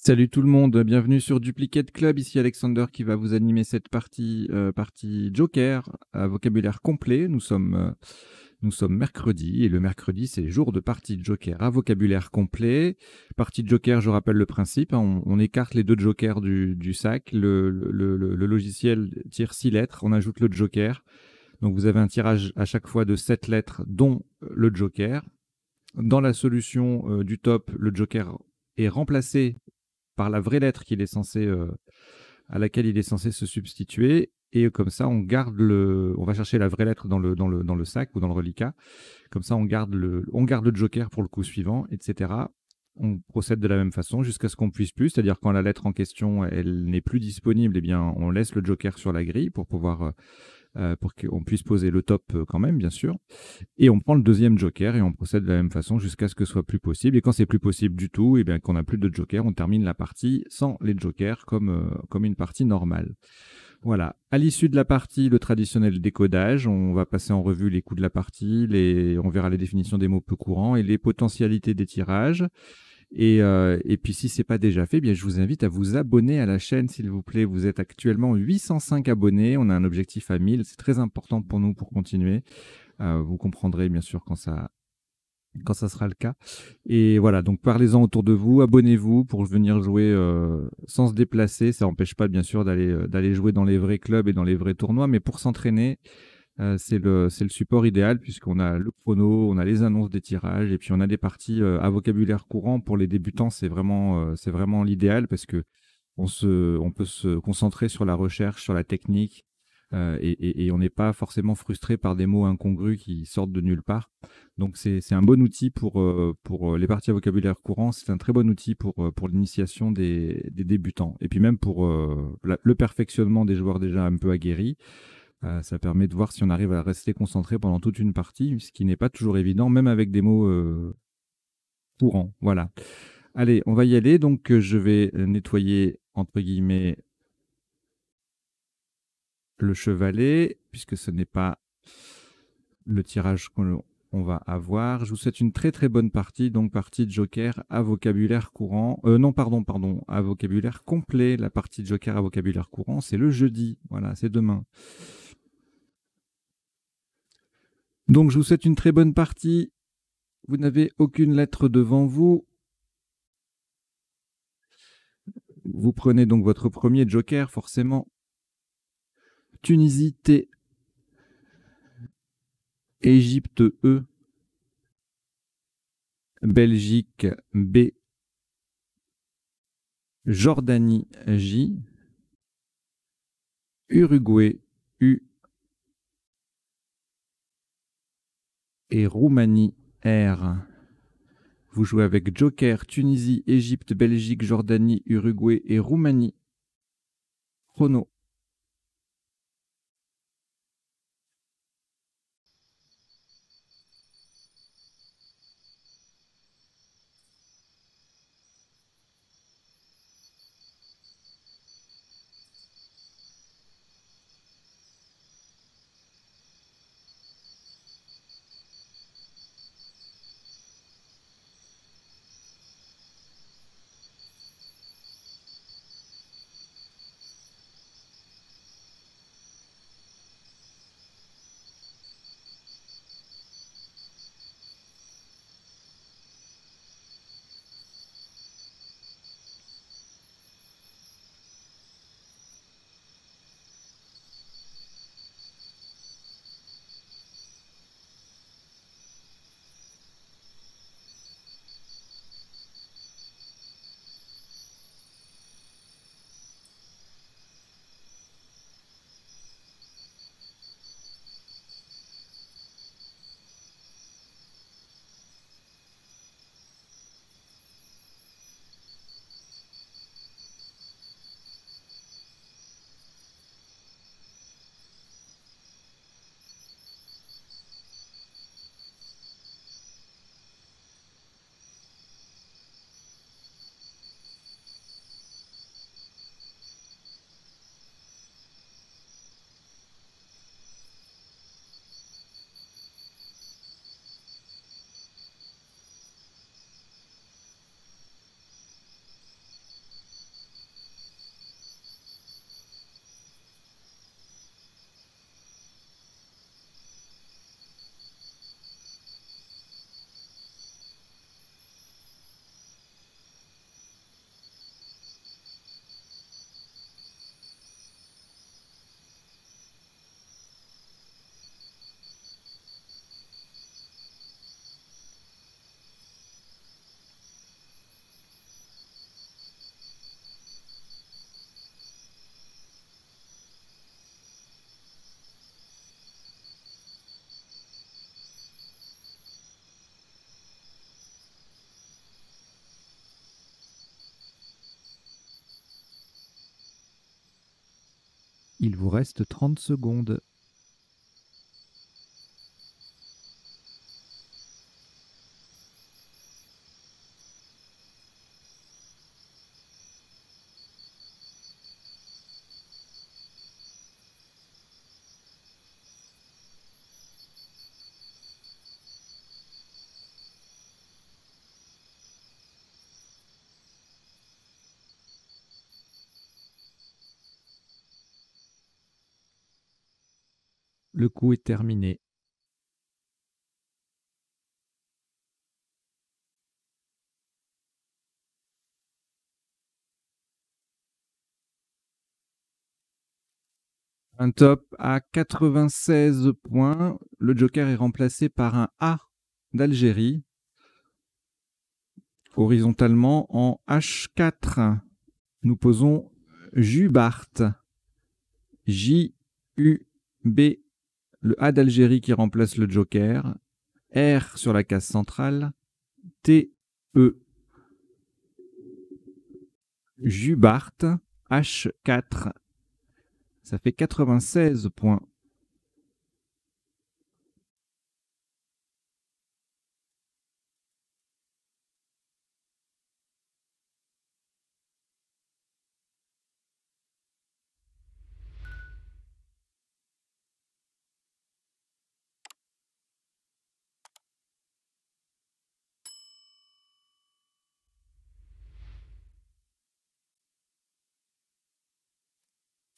Salut tout le monde, bienvenue sur Duplicate Club. Ici Alexander qui va vous animer cette partie Joker à vocabulaire complet. Nous sommes mercredi et le mercredi c'est jour de partie Joker à vocabulaire complet. Partie Joker, je rappelle le principe, hein, on écarte les deux jokers du sac. Le logiciel tire 6 lettres, on ajoute le joker. Donc vous avez un tirage à chaque fois de 7 lettres dont le joker. Dans la solution du top, le joker est remplacé par la vraie lettre à laquelle il est censé se substituer. Et comme ça, on va chercher la vraie lettre dans le sac ou dans le reliquat. Comme ça, on garde le joker pour le coup suivant, etc. On procède de la même façon jusqu'à ce qu'on puisse plus, c'est-à-dire quand la lettre en question elle n'est plus disponible, eh bien on laisse le joker sur la grille pour qu'on puisse poser le top quand même, bien sûr. Et on prend le deuxième joker et on procède de la même façon jusqu'à ce que ce soit plus possible. Et quand c'est plus possible du tout, et bien qu'on n'a plus de joker, on termine la partie sans les jokers comme une partie normale. Voilà. À l'issue de la partie, le traditionnel décodage, on va passer en revue les coups de la partie, on verra les définitions des mots peu courants et les potentialités des tirages. Et puis si c'est pas déjà fait, bien je vous invite à vous abonner à la chaîne s'il vous plaît. Vous êtes actuellement 805 abonnés, on a un objectif à 1000, c'est très important pour nous pour continuer. Vous comprendrez bien sûr quand ça sera le cas. Et voilà, donc parlez-en autour de vous, abonnez-vous pour venir jouer sans se déplacer. Ça n'empêche pas bien sûr d'aller jouer dans les vrais clubs et dans les vrais tournois, mais pour s'entraîner, c'est le support idéal puisqu'on a le chrono, on a les annonces des tirages et puis on a des parties à vocabulaire courant. Pour les débutants, c'est vraiment l'idéal parce que on peut se concentrer sur la recherche, sur la technique, et on n'est pas forcément frustré par des mots incongrus qui sortent de nulle part. Donc c'est un bon outil pour les parties à vocabulaire courant, c'est un très bon outil pour l'initiation des débutants. Et puis même pour le perfectionnement des joueurs déjà un peu aguerris, ça permet de voir si on arrive à rester concentré pendant toute une partie, ce qui n'est pas toujours évident, même avec des mots courants. Voilà. Allez, on va y aller. Donc je vais nettoyer, entre guillemets, le chevalet, puisque ce n'est pas le tirage qu'on va avoir. Je vous souhaite une très très bonne partie, donc partie de Joker à vocabulaire courant. Non, pardon, à vocabulaire complet. La partie de Joker à vocabulaire courant, c'est le jeudi. Voilà, c'est demain. Donc je vous souhaite une très bonne partie. Vous n'avez aucune lettre devant vous. Vous prenez donc votre premier Joker, forcément. Tunisie T, Égypte E, Belgique B, Jordanie J, Uruguay U et Roumanie R. Vous jouez avec Joker, Tunisie, Égypte, Belgique, Jordanie, Uruguay et Roumanie. Chrono. Il vous reste 30 secondes. Le coup est terminé. Un top à 96 points. Le joker est remplacé par un A d'Algérie. Horizontalement en H4. Nous posons Jubart. J-U-B. Le A d'Algérie qui remplace le joker. R sur la case centrale. T-E. Jubart. H4. Ça fait 96 points.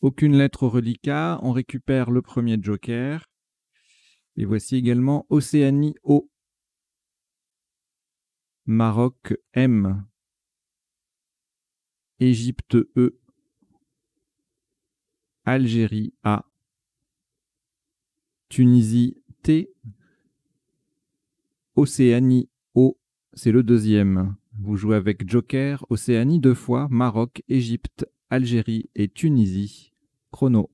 Aucune lettre au reliquat. On récupère le premier joker. Et voici également Océanie O. Maroc M. Égypte E. Algérie A. Tunisie T. Océanie O. C'est le deuxième. Vous jouez avec joker, Océanie 2 fois, Maroc, Égypte, Algérie et Tunisie. Chrono.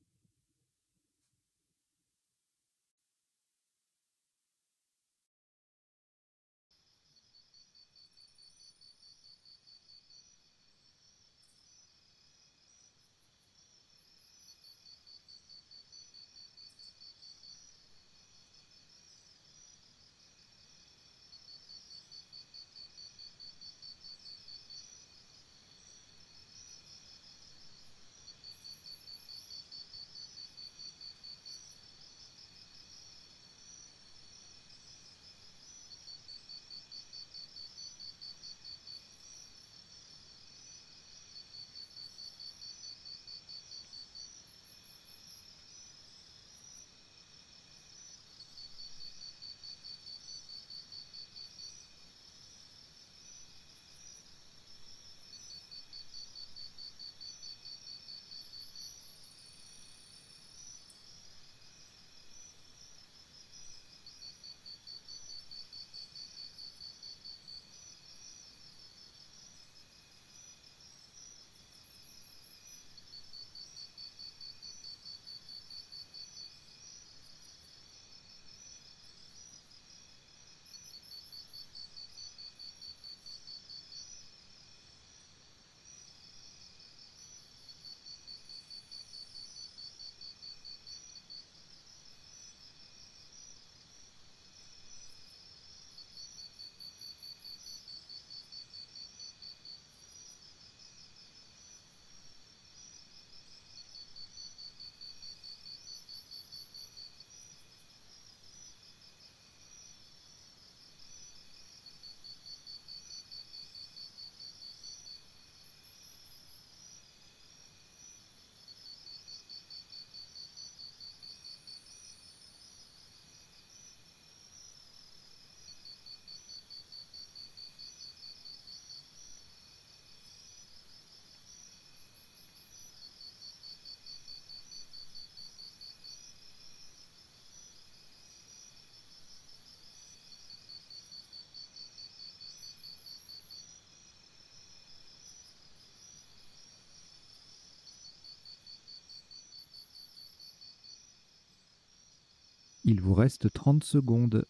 Il vous reste 30 secondes.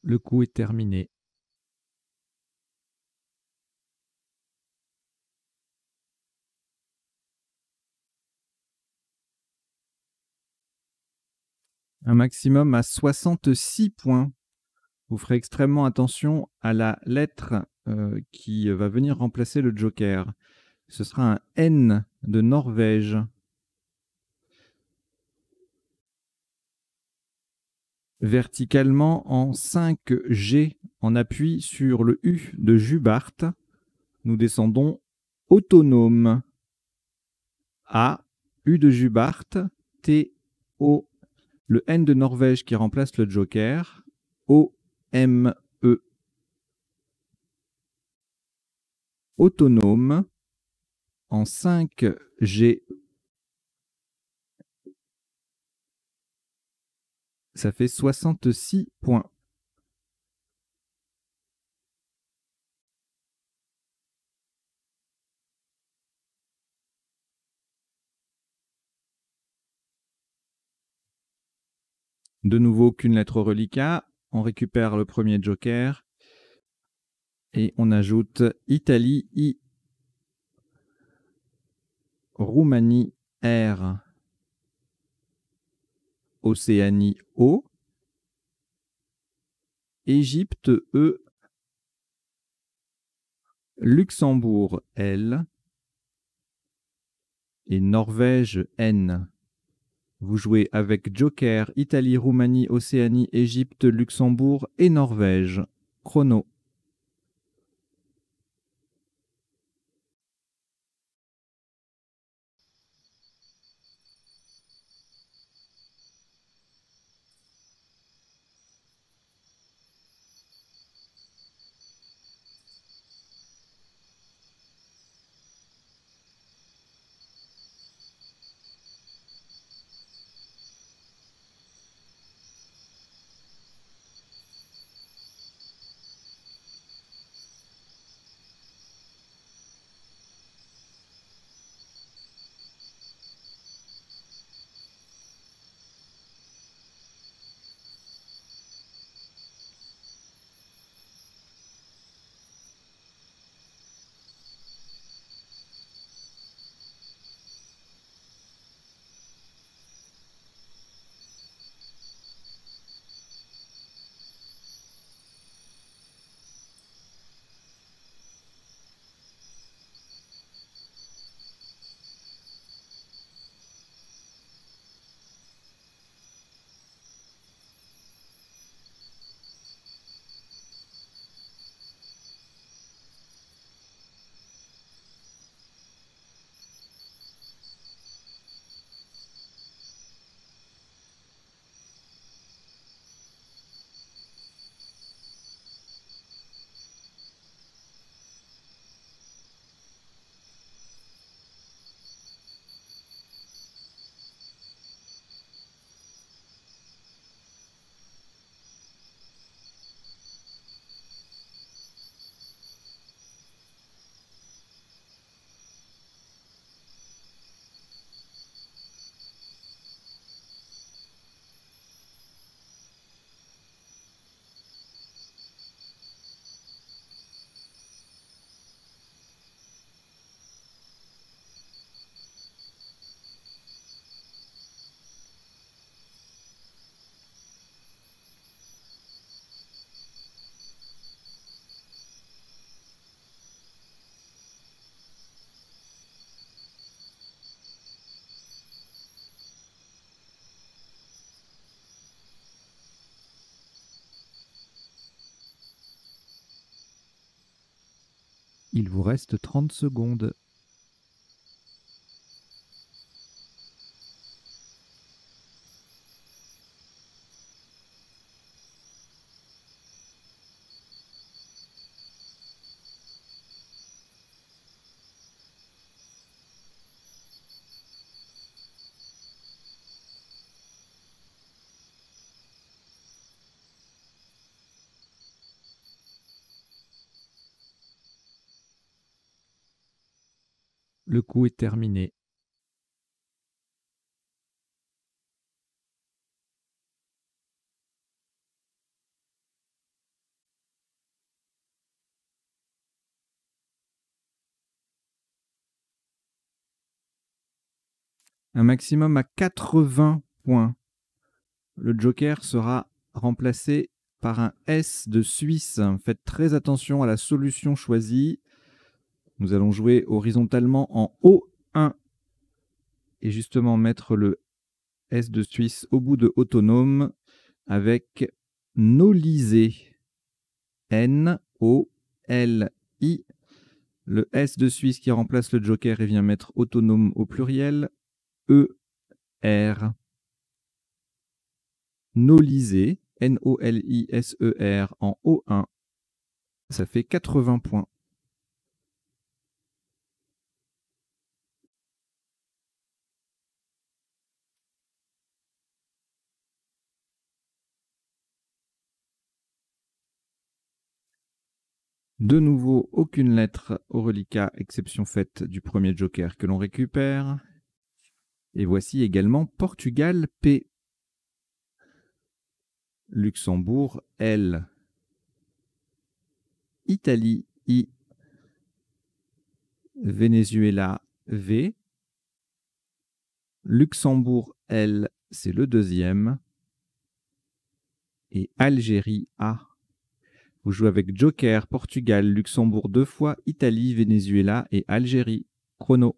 Le coup est terminé. Un maximum à 66 points. Vous ferez extrêmement attention à la lettre qui va venir remplacer le joker. Ce sera un N de Norvège. Verticalement en 5G, en appui sur le U de Jubart, nous descendons autonome. A, U de Jubart, T, O, le N de Norvège qui remplace le joker, O, M, E. Autonome en 5G. Ça fait 66 points. De nouveau, aucune lettre au reliquat. On récupère le premier joker. Et on ajoute Italie, I. Roumanie, R. Océanie, O. Égypte, E. Luxembourg, L. Et Norvège, N. Vous jouez avec Joker, Italie, Roumanie, Océanie, Égypte, Luxembourg et Norvège. Chrono. Il vous reste 30 secondes. Le coup est terminé. Un maximum à 80 points. Le joker sera remplacé par un S de Suisse. Faites très attention à la solution choisie. Nous allons jouer horizontalement en O1 et justement mettre le S de Suisse au bout de autonome avec Nolisé. N-O-L-I. Le S de Suisse qui remplace le joker et vient mettre autonome au pluriel. E-R. Nolisé. N-O-L-I-S-E-R en O1. Ça fait 80 points. De nouveau, aucune lettre au reliquat, exception faite du premier joker que l'on récupère. Et voici également Portugal P. Luxembourg L. Italie I. Venezuela V. Luxembourg L, c'est le deuxième. Et Algérie A. Vous jouez avec Joker, Portugal, Luxembourg 2 fois, Italie, Venezuela et Algérie. Chrono.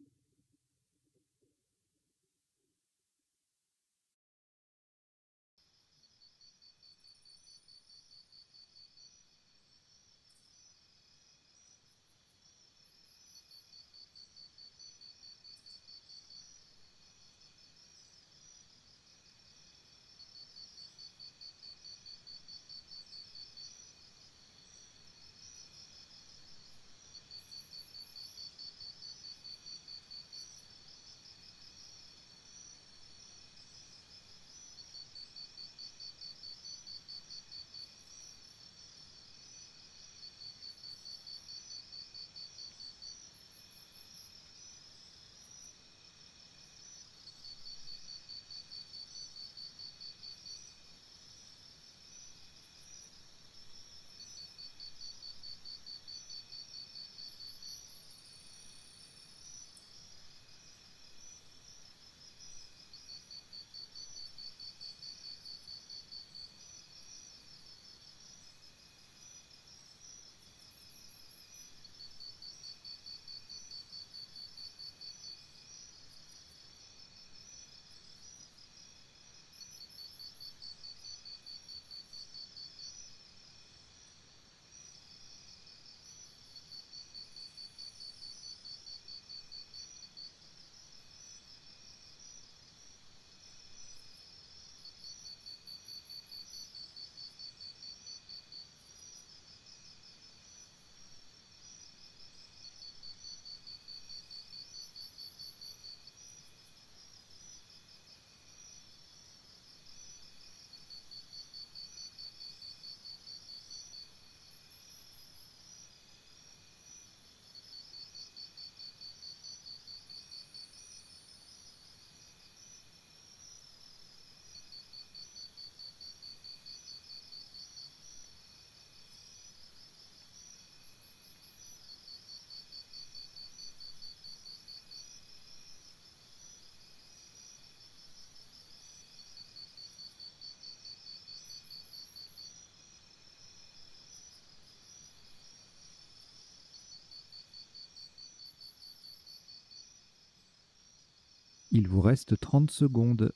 Il vous reste 30 secondes.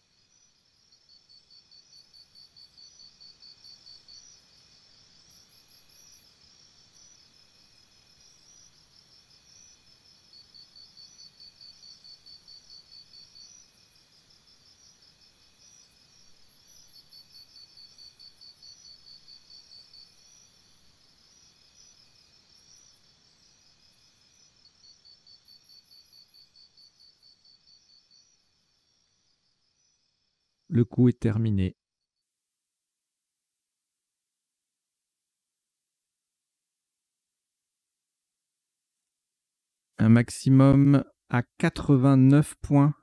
Le coup est terminé. Un maximum à 89 points.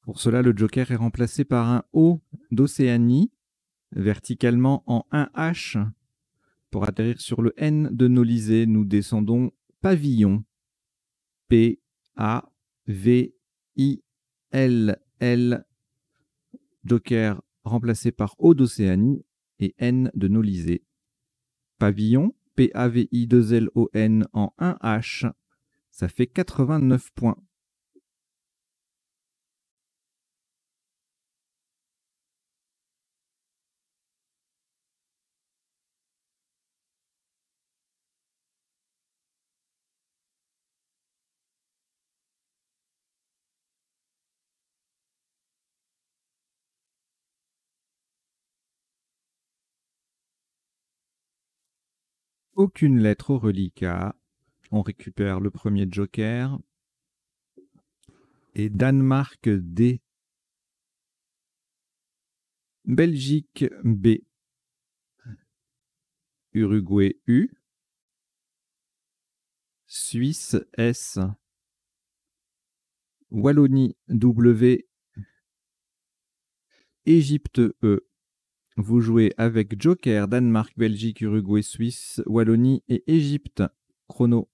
Pour cela, le joker est remplacé par un O d'Océanie, verticalement en 1H. Pour atterrir sur le N de Nolisé, nous descendons pavillon. P-A-V-I-L-L-O-N. V-I-L-L, Joker remplacé par O d'Océanie et N de Nolisée. Pavillon, P-A-V-I-2-L-O-N en 1 H, ça fait 89 points. Aucune lettre au reliquat. On récupère le premier joker. Et Danemark D. Belgique B. Uruguay U. Suisse S. Wallonie W. Égypte E. Vous jouez avec Joker, Danemark, Belgique, Uruguay, Suisse, Wallonie et Égypte. Chrono.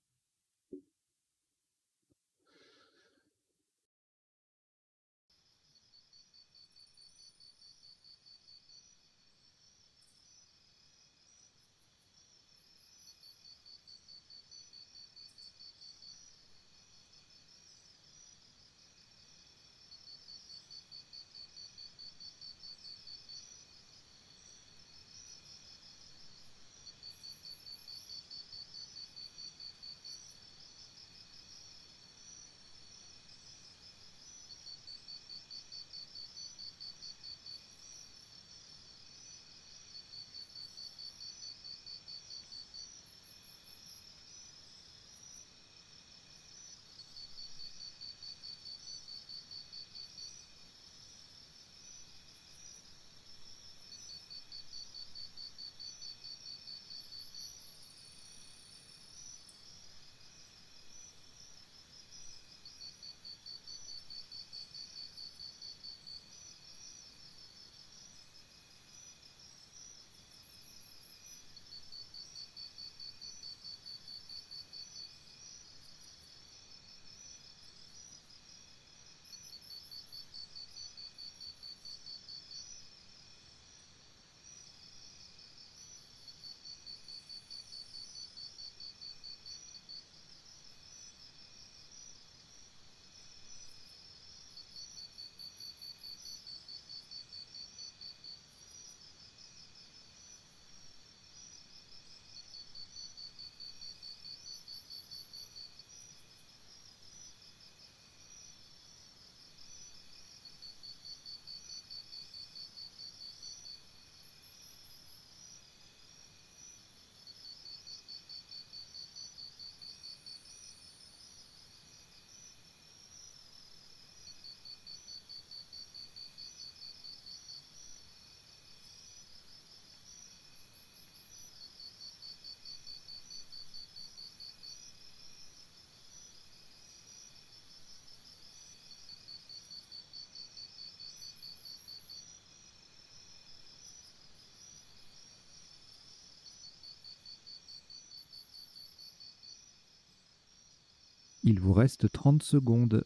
Il vous reste 30 secondes.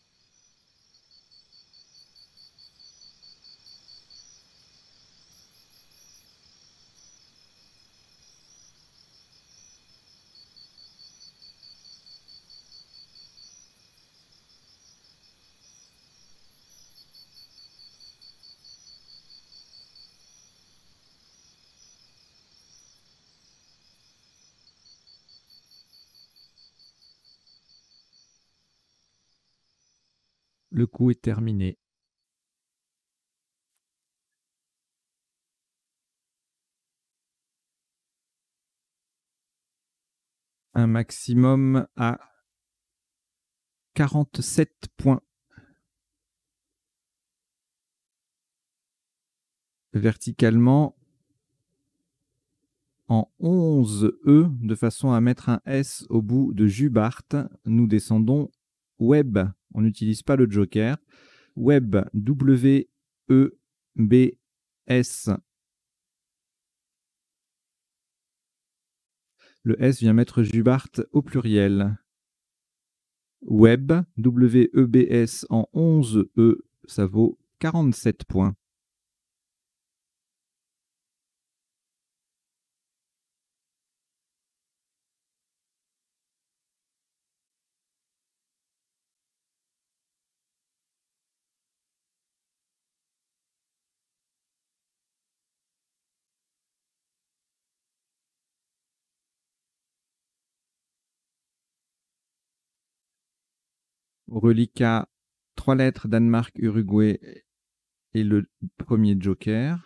Le coup est terminé. Un maximum à 47 points. Verticalement en 11 E, de façon à mettre un S au bout de Jubart. Nous descendons Web. On n'utilise pas le joker. Web, W-E-B-S. Le S vient mettre Jubart au pluriel. Web, W-E-B-S en 11 E, ça vaut 47 points. Reliquat, 3 lettres, Danemark, Uruguay et le premier joker.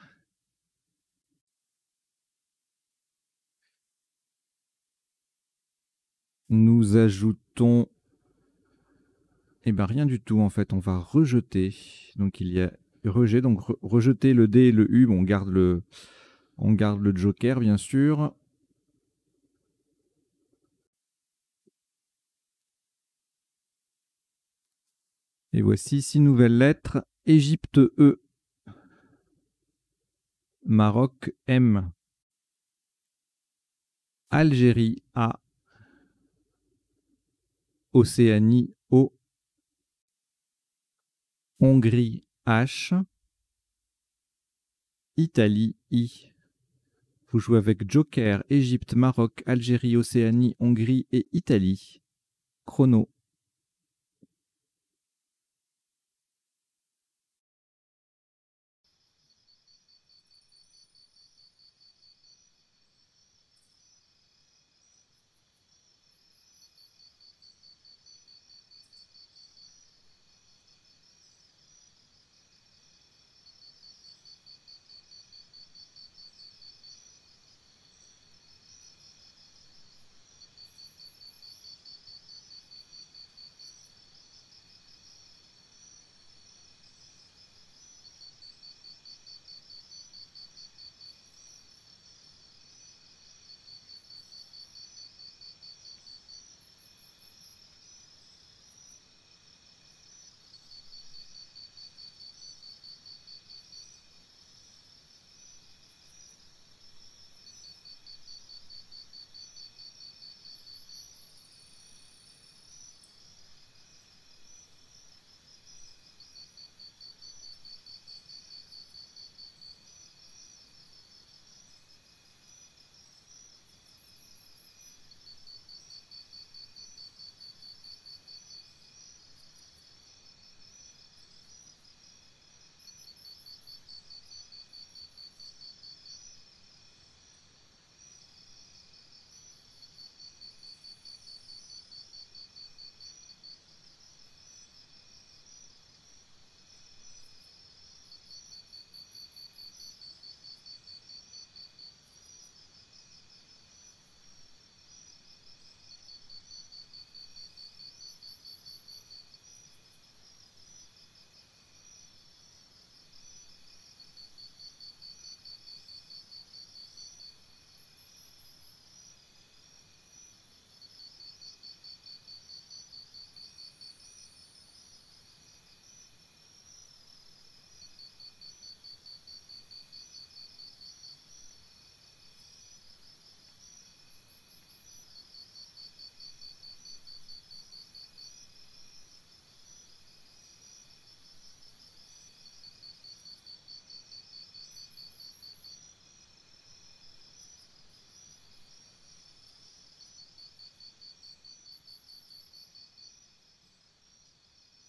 Nous ajoutons... Eh bien, rien du tout, en fait. On va rejeter. Donc, il y a rejet. Donc, rejeter le D et le U. Bon, on garde le joker, bien sûr. Et voici 6 nouvelles lettres. Égypte E. Maroc M. Algérie A. Océanie O. Hongrie H. Italie I. Vous jouez avec Joker, Égypte, Maroc, Algérie, Océanie, Hongrie et Italie. Chrono.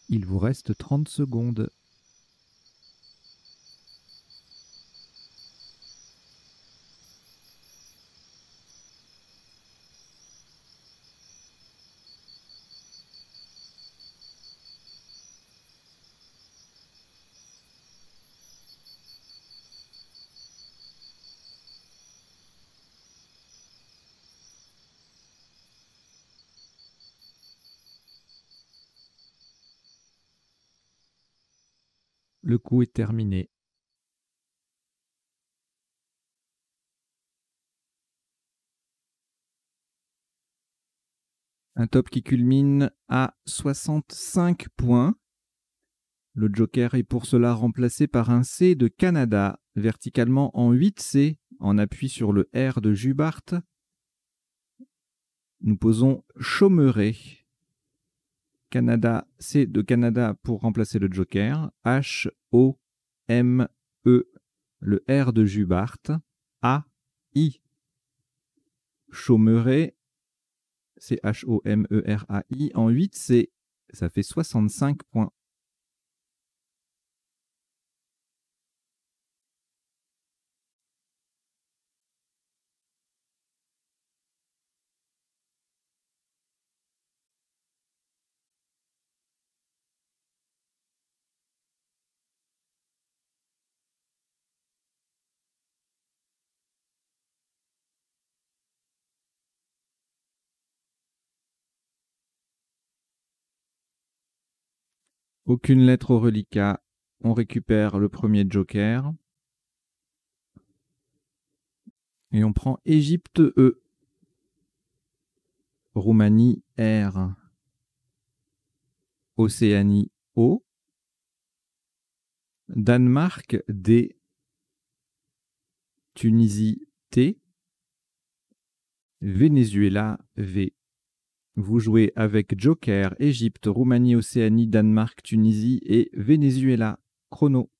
Il vous reste 30 secondes. Le coup est terminé. Un top qui culmine à 65 points. Le joker est pour cela remplacé par un C de Canada, verticalement en 8C, en appui sur le R de Jubart. Nous posons Chaumeré. Canada, C de Canada pour remplacer le joker. H-O-M-E, le R de Jubart. A-I, Chaumeray, c'est H-O-M-E-R-A-I. En 8, ça fait 65 points. Aucune lettre au reliquat. On récupère le premier joker. Et on prend Égypte E. Roumanie R. Océanie O. Danemark D. Tunisie T. Venezuela V. Vous jouez avec Joker, Égypte, Roumanie, Océanie, Danemark, Tunisie et Venezuela. Chrono.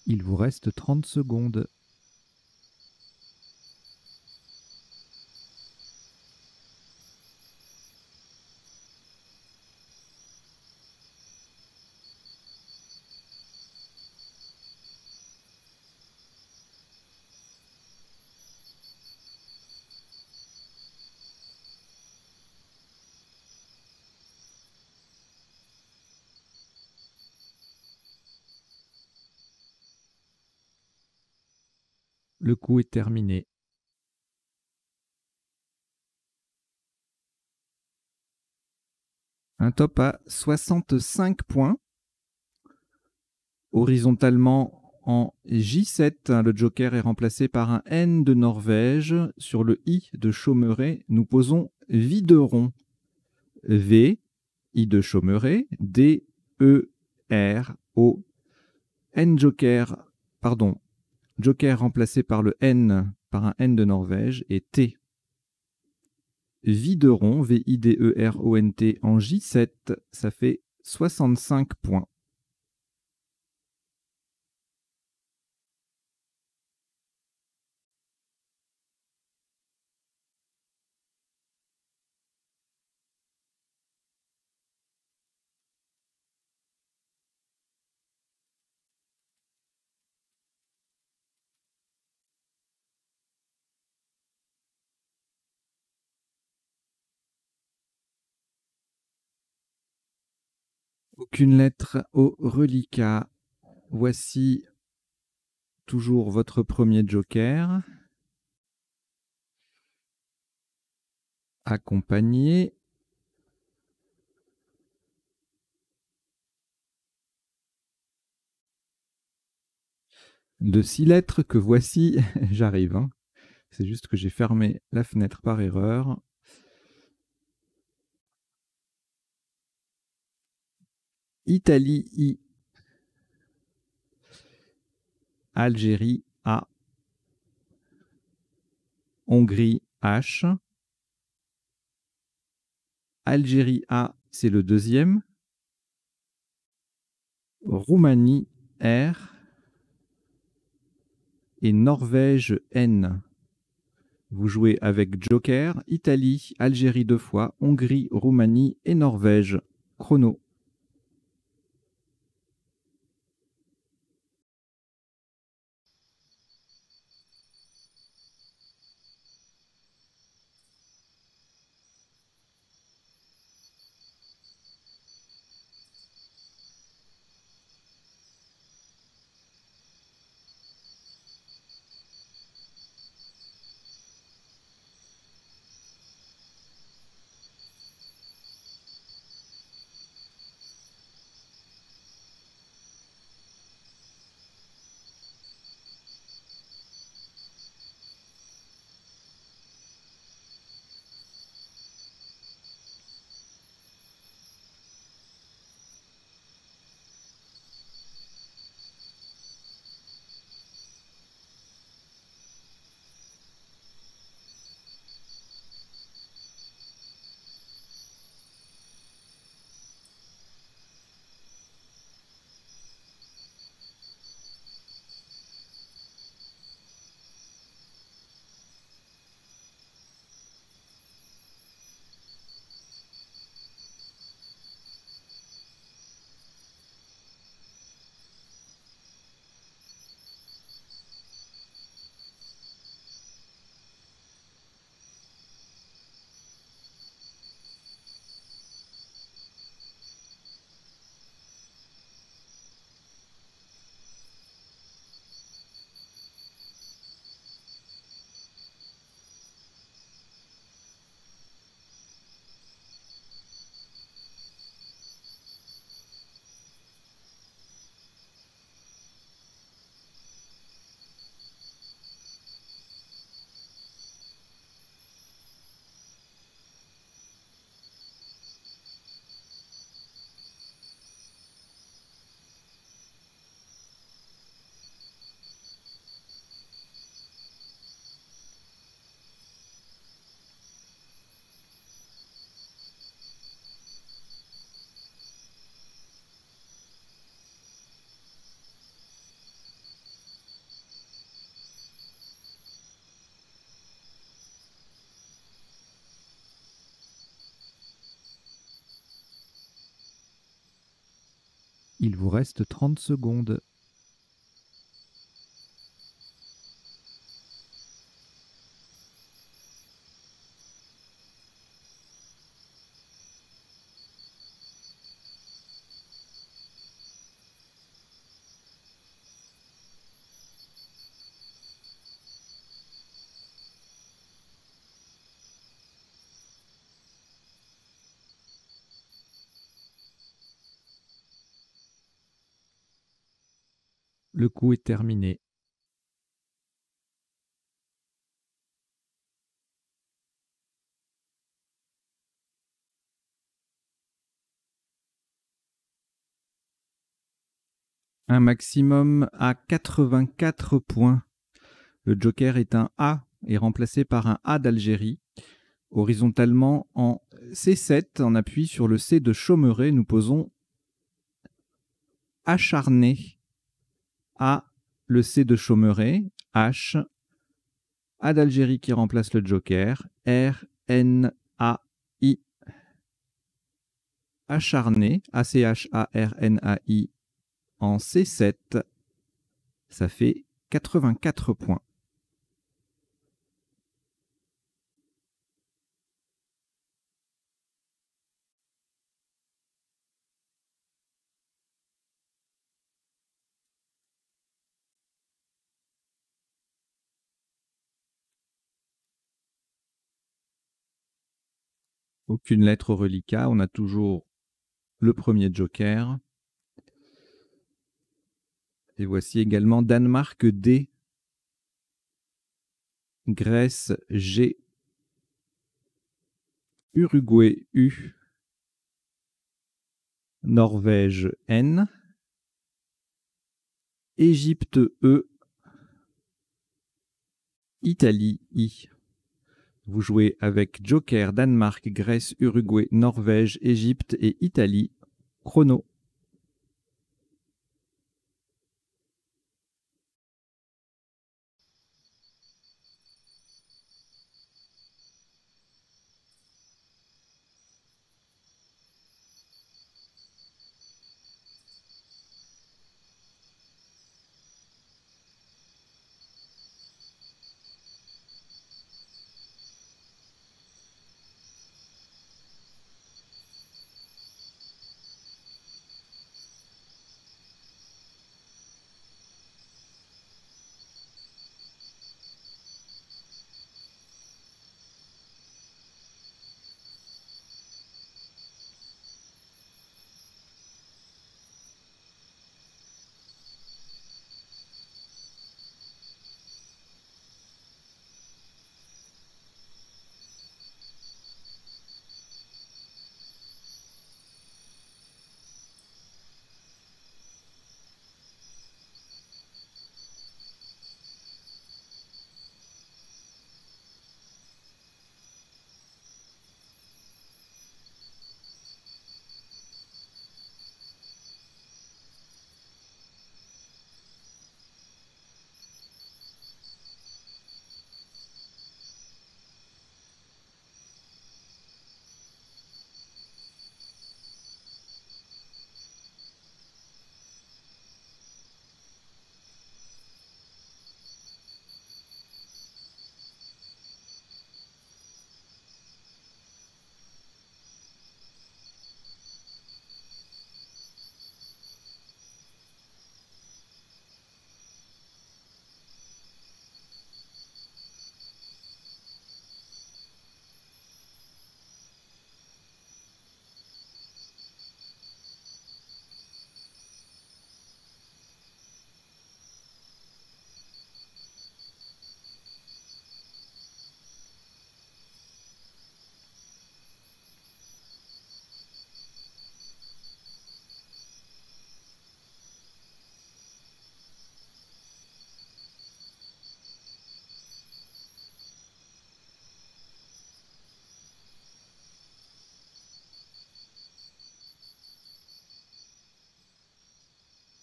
Il vous reste 30 secondes. Le coup est terminé. Un top à 65 points. Horizontalement en J7, le joker est remplacé par un N de Norvège. Sur le I de Chaumeray, nous posons Videron. V, I de Chaumeray, D, E, R, O. N joker, pardon, joker remplacé par le N, par un N de Norvège et T. Videron, Videron en J7, ça fait 65 points. Aucune lettre au reliquat. Voici toujours votre premier joker. Accompagné de 6 lettres que voici. J'arrive, hein. C'est juste que j'ai fermé la fenêtre par erreur. Italie I. Algérie A. Hongrie H. Algérie A, c'est le deuxième. Roumanie R. Et Norvège N. Vous jouez avec Joker, Italie, Algérie 2 fois, Hongrie, Roumanie et Norvège. Chrono. Il vous reste 30 secondes. Le coup est terminé. Un maximum à 84 points. Le joker est un A et remplacé par un A d'Algérie. Horizontalement en C7, on appuie sur le C de Chaumeret, nous posons acharné. A, le C de Chaumeret, H, A d'Algérie qui remplace le joker, R, N, A, I. Acharné, A-C-H-A-R-N-A-I, en C7, ça fait 84 points. Aucune lettre au reliquat, on a toujours le premier joker. Et voici également Danemark D, Grèce G, Uruguay U, Norvège N, Égypte E, Italie I. Vous jouez avec Joker, Danemark, Grèce, Uruguay, Norvège, Égypte et Italie. Chrono.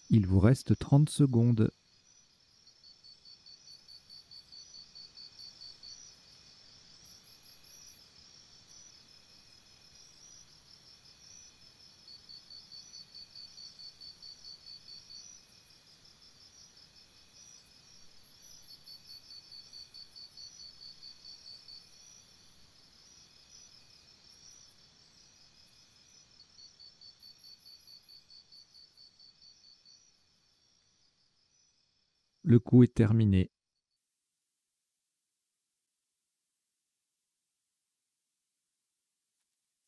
Il vous reste 30 secondes. Le coup est terminé.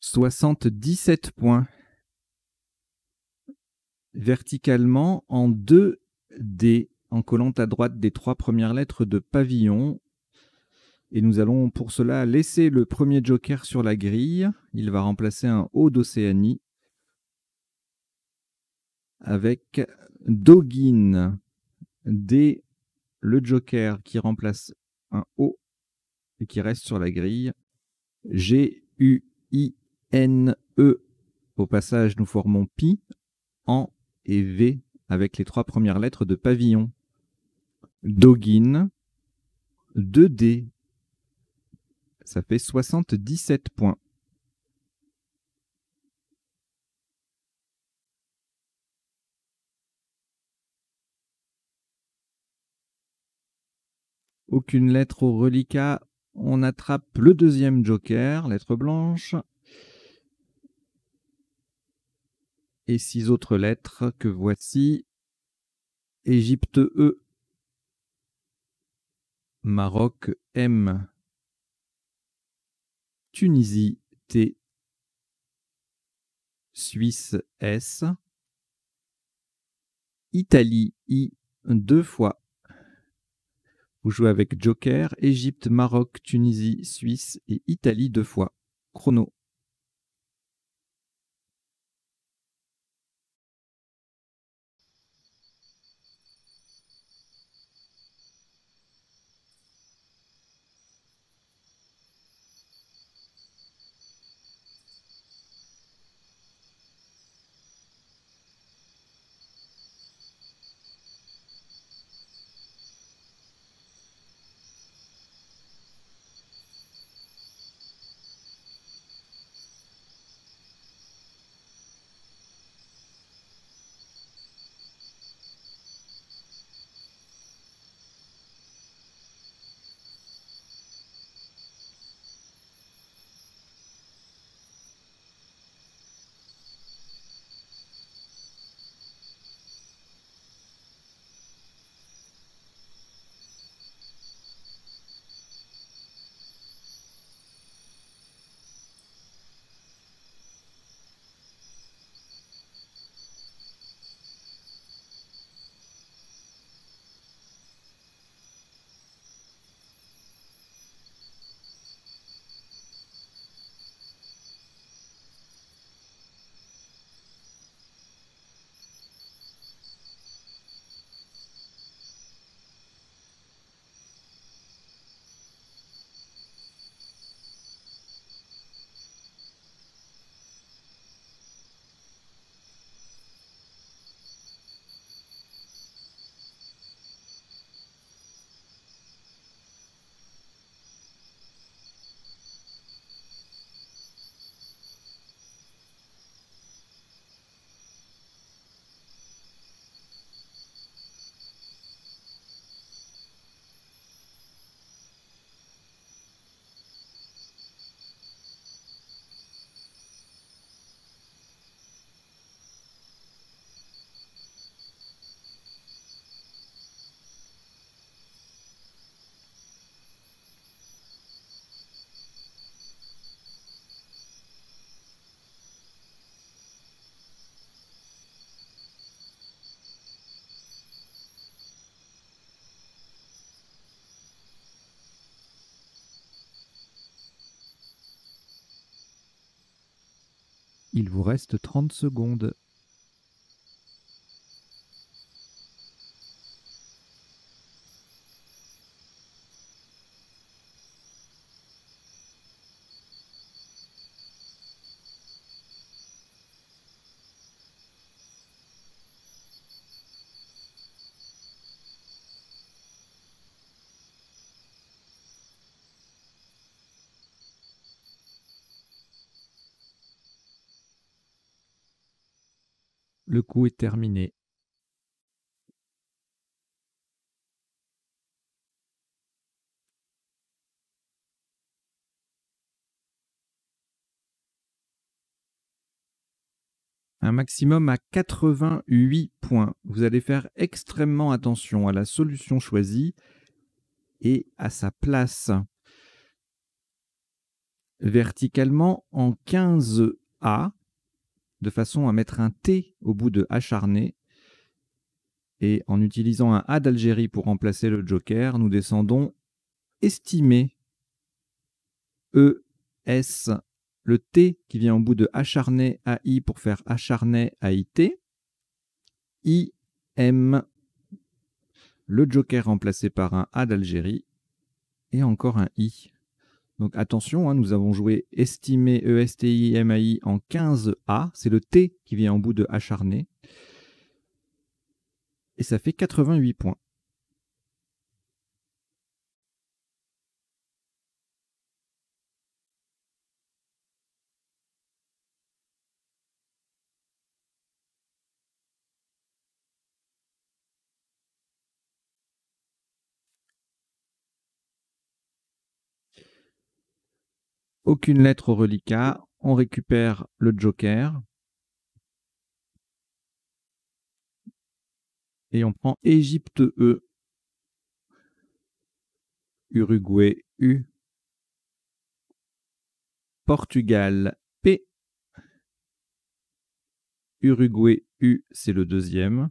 « 77 points. Verticalement en 2D, en collant à droite des 3 premières lettres de pavillon. Et nous allons pour cela laisser le premier joker sur la grille. Il va remplacer un O d'Océanie avec Doggin. D, le joker qui remplace un O et qui reste sur la grille. G-U-I-N-E. Au passage, nous formons pi, an et v avec les 3 premières lettres de pavillon. Doguine, 2D. Ça fait 77 points. Aucune lettre au reliquat. On attrape le deuxième joker, lettre blanche. Et 6 autres lettres que voici. Égypte E. Maroc M. Tunisie T. Suisse S. Italie I 2 fois. Vous jouez avec joker, Égypte, Maroc, Tunisie, Suisse et Italie 2 fois. Chrono. Il vous reste 30 secondes. Le coup est terminé. Un maximum à 88 points. Vous allez faire extrêmement attention à la solution choisie et à sa place. Verticalement en 15A, de façon à mettre un T au bout de acharné. Et en utilisant un A d'Algérie pour remplacer le joker, nous descendons estimé. E-S, le T qui vient au bout de acharné AI pour faire acharné AIT. I-M, le joker remplacé par un A d'Algérie. Et encore un I. Donc attention, hein, nous avons joué estimé, ESTIMAI en 15A. C'est le T qui vient en bout de acharné. Et ça fait 88 points. Aucune lettre au reliquat. On récupère le joker. Et on prend Égypte E, Uruguay U, Portugal P, Uruguay U, c'est le deuxième,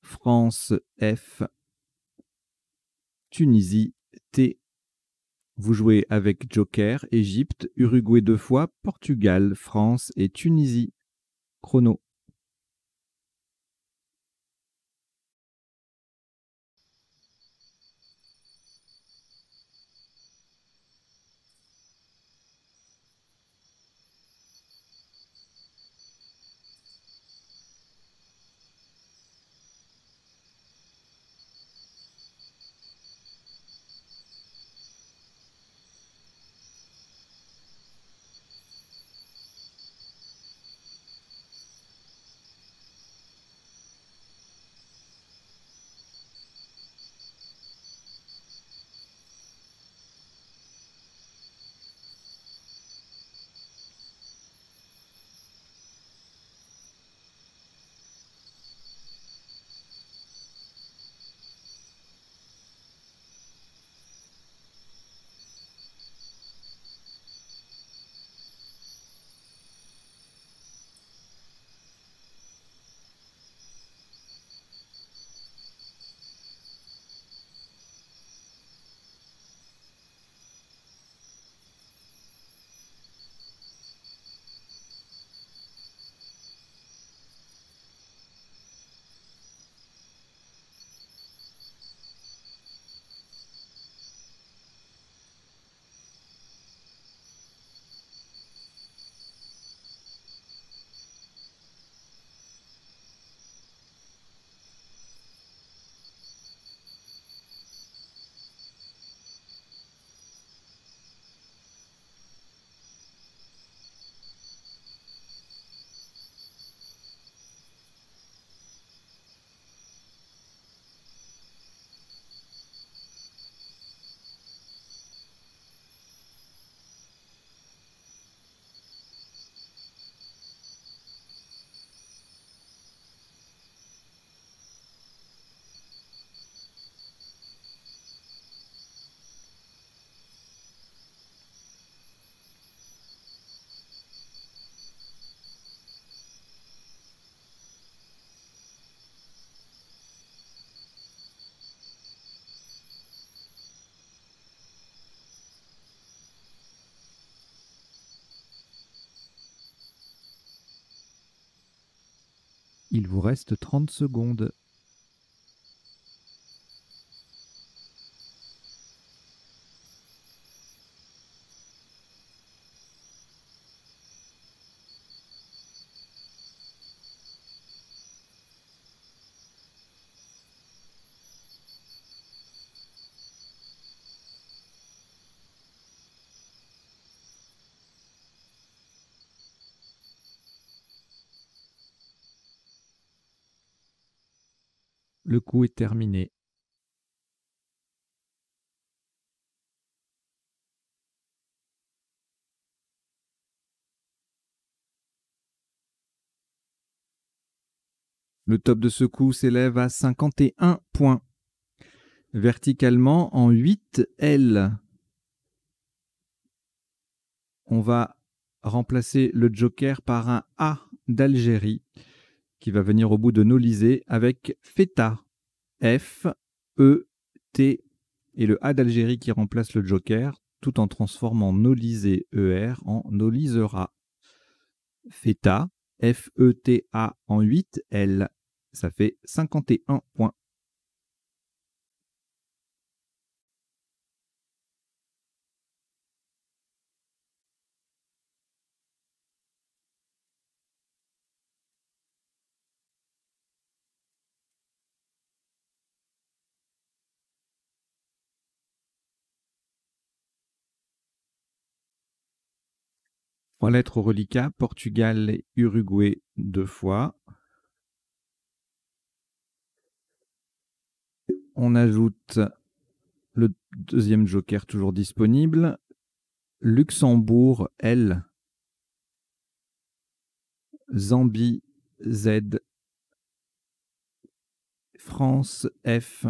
France F, Tunisie T. Vous jouez avec joker, Égypte, Uruguay 2 fois, Portugal, France et Tunisie. Chrono. Il vous reste 30 secondes. Le coup est terminé. Le top de ce coup s'élève à 51 points. Verticalement, en 8L, on va remplacer le joker par un A d'Algérie qui va venir au bout de Nolisé avec Feta. F, E, T et le A d'Algérie qui remplace le joker tout en transformant Nolisé ER en Nolisera. Feta, F-E-T-A en 8L. Ça fait 51 points. 3 lettres au reliquat, Portugal et Uruguay 2 fois. On ajoute le deuxième joker toujours disponible. Luxembourg, L. Zambie, Z. France, F.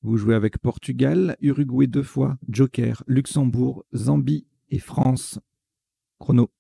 Vous jouez avec Portugal, Uruguay 2 fois, joker, Luxembourg, Zambie et France. Chrono.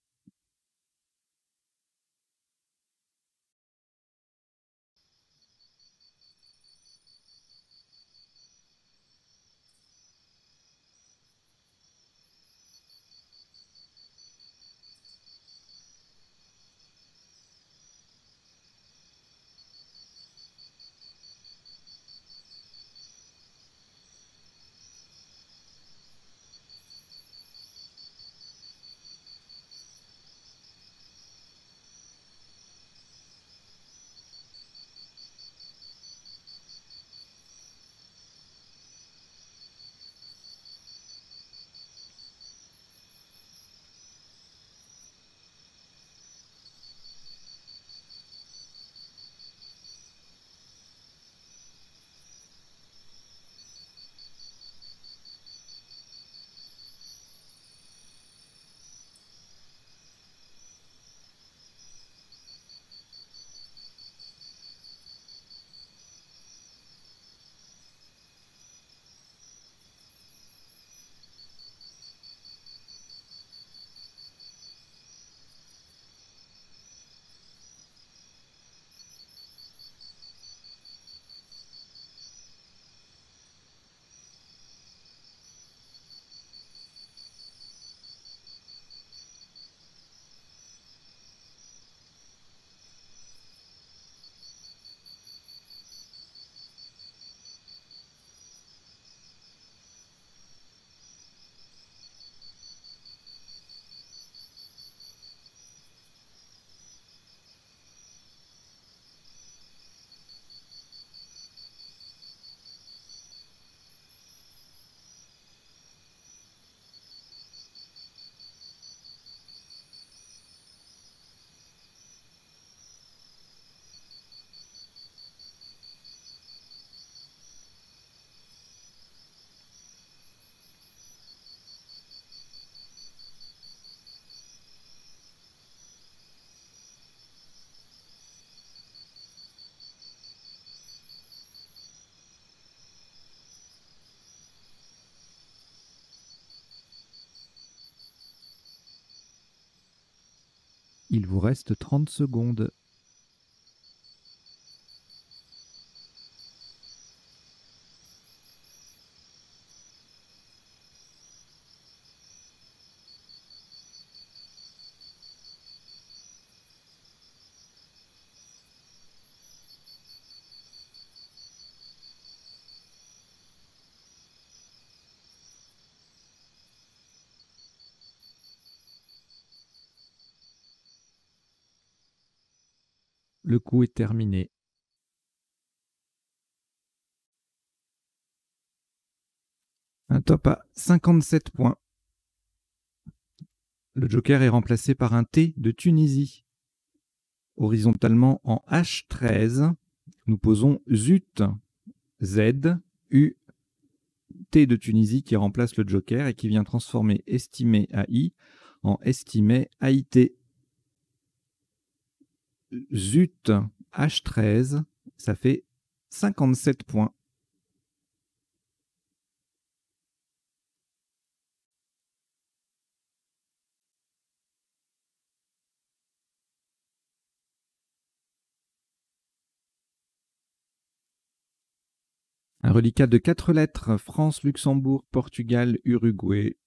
Il vous reste 30 secondes. Le coup est terminé. Un top à 57 points. Le joker est remplacé par un T de Tunisie. Horizontalement en H13, nous posons ZUT, Z, U, T de Tunisie qui remplace le joker et qui vient transformer estimé AI en estimé AIT. ZUT, H13, ça fait 57 points. Un reliquat de 4 lettres, France, Luxembourg, Portugal, Uruguay.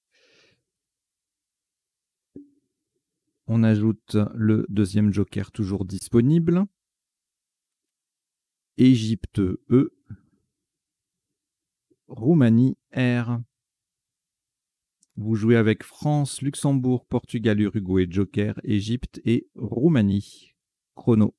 On ajoute le deuxième joker toujours disponible. Égypte, E. Roumanie, R. Vous jouez avec France, Luxembourg, Portugal, Uruguay, joker, Égypte et Roumanie. Chrono.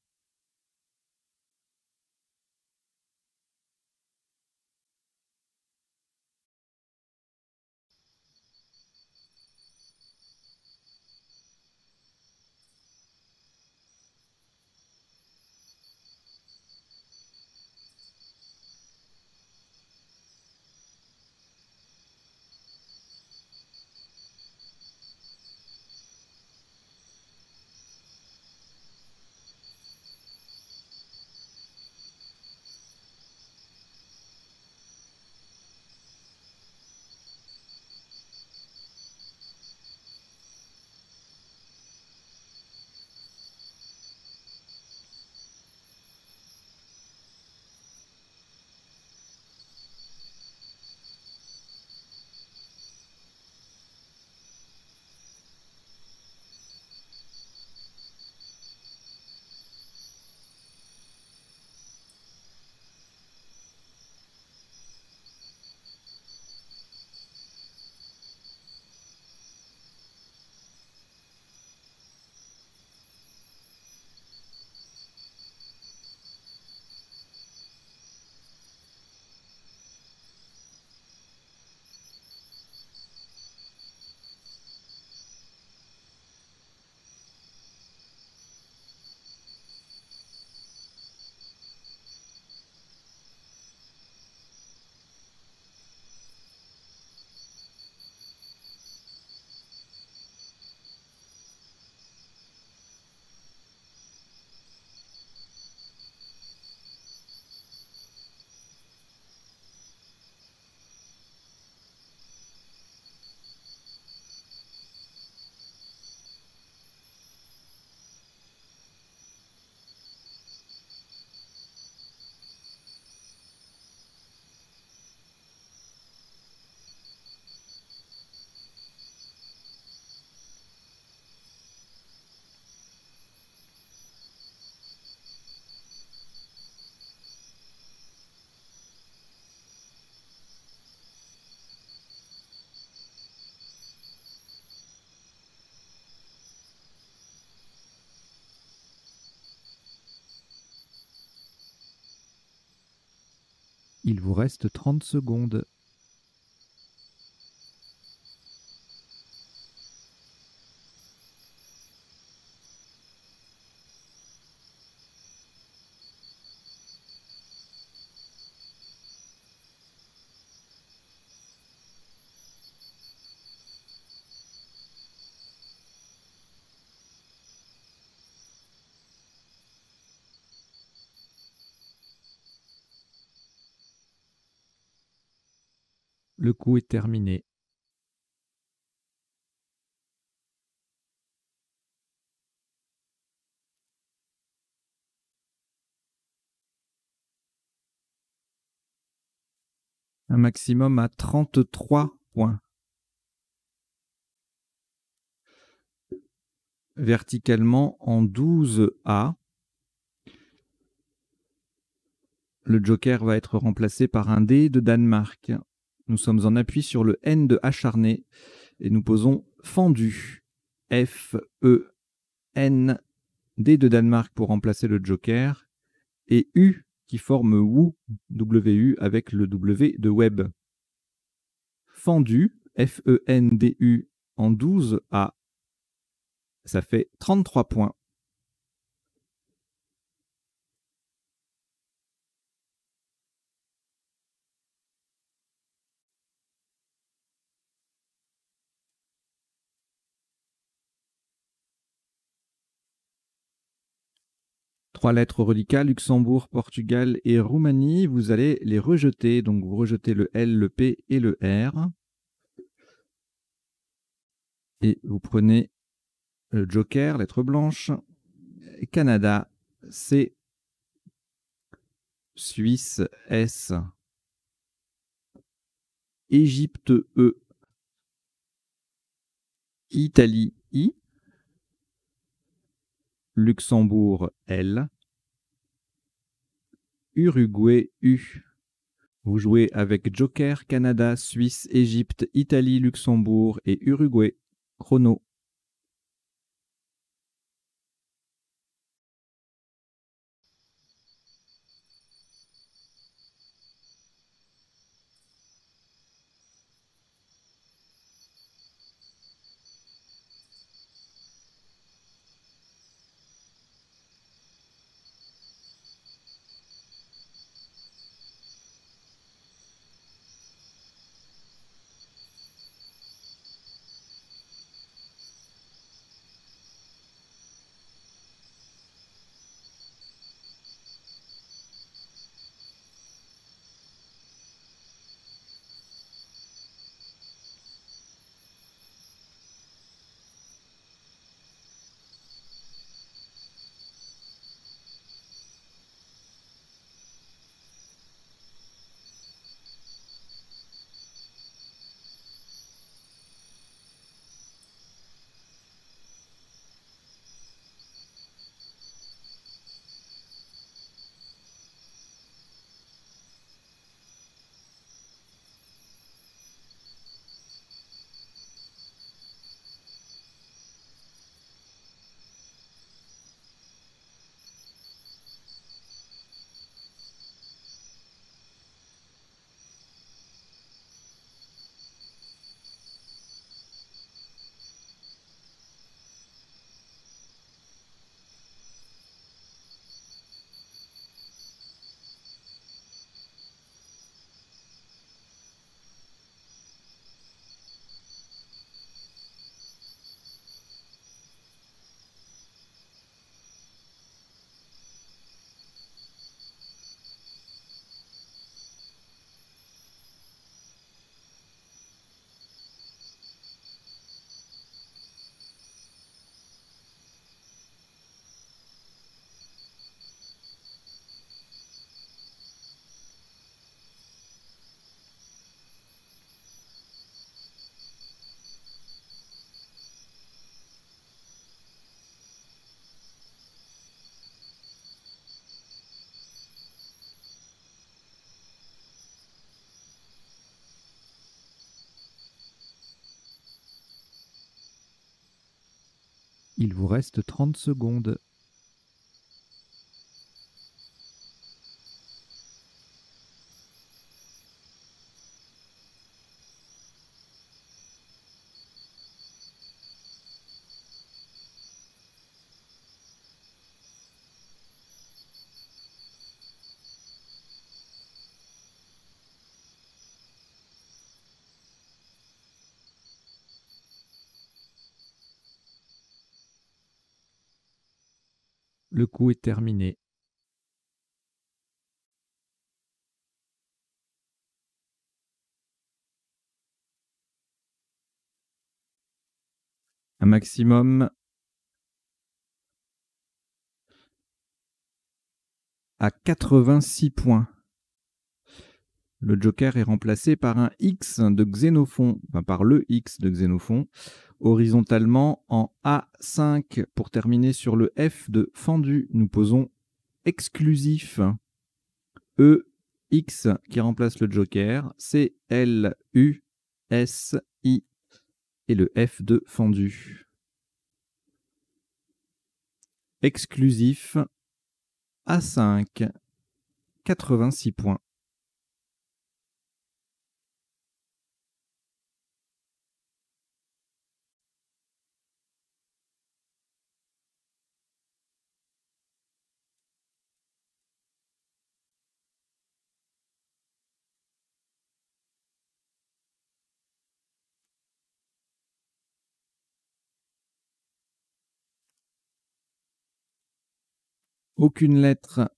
Il vous reste 30 secondes. Le coup est terminé. Un maximum à 33 points. Verticalement en 12A, le joker va être remplacé par un D de Danemark. Nous sommes en appui sur le N de acharné et nous posons fendu. F-E-N, D de Danemark pour remplacer le joker, et U qui forme WU, W-U avec le W de web. Fendu, F-E-N-D-U en 12A, ça fait 33 points. Trois lettres reliquats, Luxembourg, Portugal et Roumanie. Vous allez les rejeter. Donc, vous rejetez le L, le P et le R. Et vous prenez le joker, lettre blanche. Canada, C. Suisse, S. Égypte, E. Italie, I. Luxembourg, L. Uruguay, U. Vous jouez avec joker, Canada, Suisse, Égypte, Italie, Luxembourg et Uruguay. Chrono. Il vous reste 30 secondes. Le coup est terminé. Un maximum à 86 points. Le joker est remplacé par un X de Xénophon, enfin par le X de Xénophon, horizontalement en A5. Pour terminer sur le F de fendu, nous posons exclusif. E, X qui remplace le joker, C, L, U, S, I et le F de fendu. Exclusif, A5, 86 points. Aucune lettre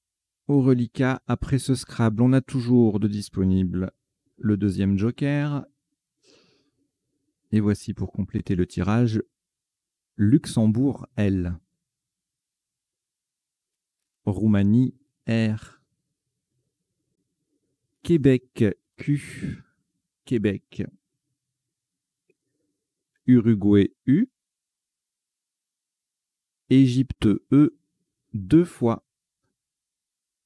au reliquat. Après ce Scrabble, on a toujours de disponible le deuxième joker. Et voici pour compléter le tirage, Luxembourg L, Roumanie R, Québec Q, Québec, Uruguay U, Égypte E, 2 fois.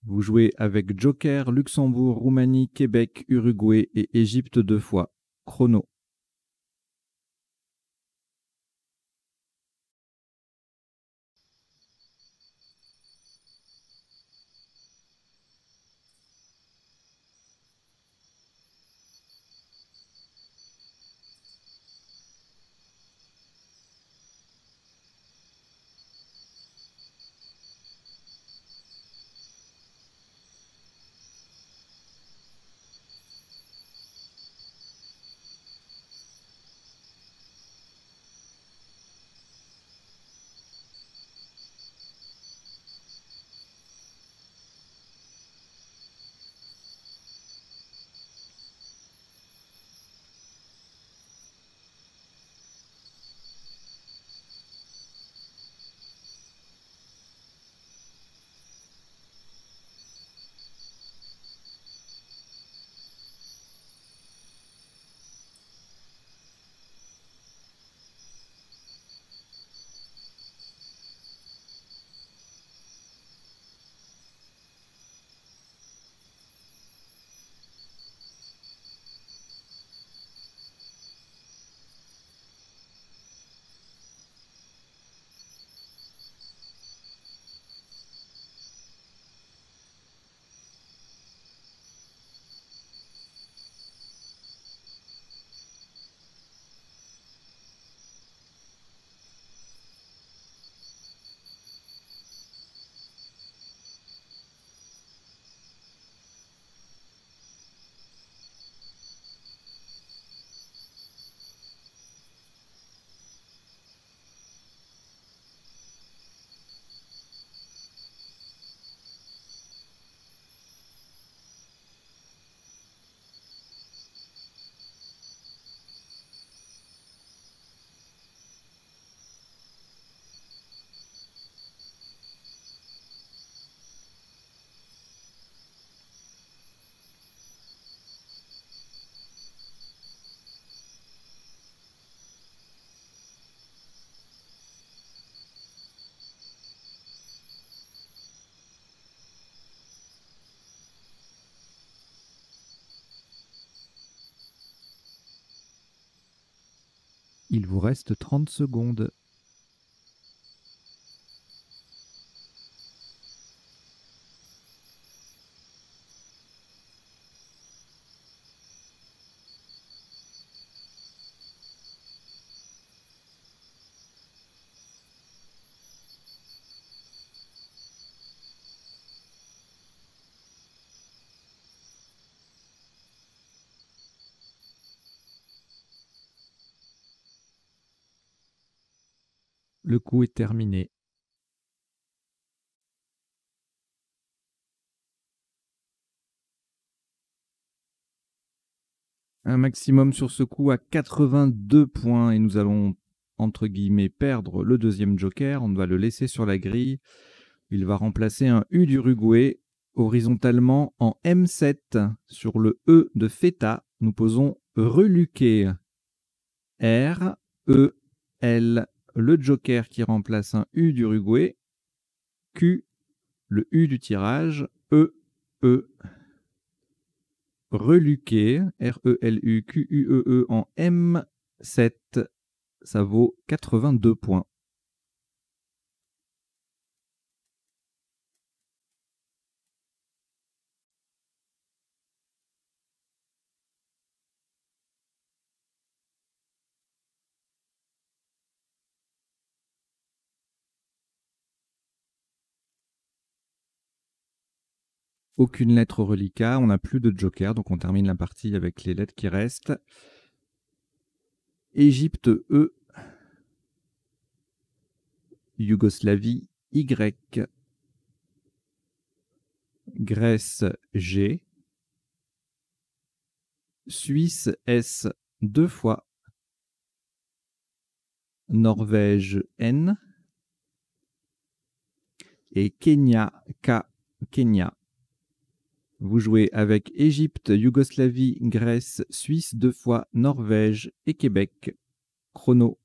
Vous jouez avec Joker, Luxembourg, Roumanie, Québec, Uruguay et Égypte 2 fois. Chrono. Il vous reste 30 secondes. Le coup est terminé. Un maximum sur ce coup à 82 points et nous allons, entre guillemets, perdre le deuxième joker. On va le laisser sur la grille. Il va remplacer un U d'Uruguay horizontalement en M7. Sur le E de Feta, nous posons reluqué. R, E, L, le joker qui remplace un U d'Uruguay. Q, le U du tirage. E, E. Reluqué, R-E-L-U-Q-U-E-E en M7, ça vaut 82 points. Aucune lettre au reliquat, on n'a plus de joker, donc on termine la partie avec les lettres qui restent. Égypte E, Yougoslavie Y, Grèce G, Suisse S 2 fois, Norvège N et Kenya K, Kenya. Vous jouez avec Égypte, Yougoslavie, Grèce, Suisse 2 fois, Norvège et Québec. Chrono.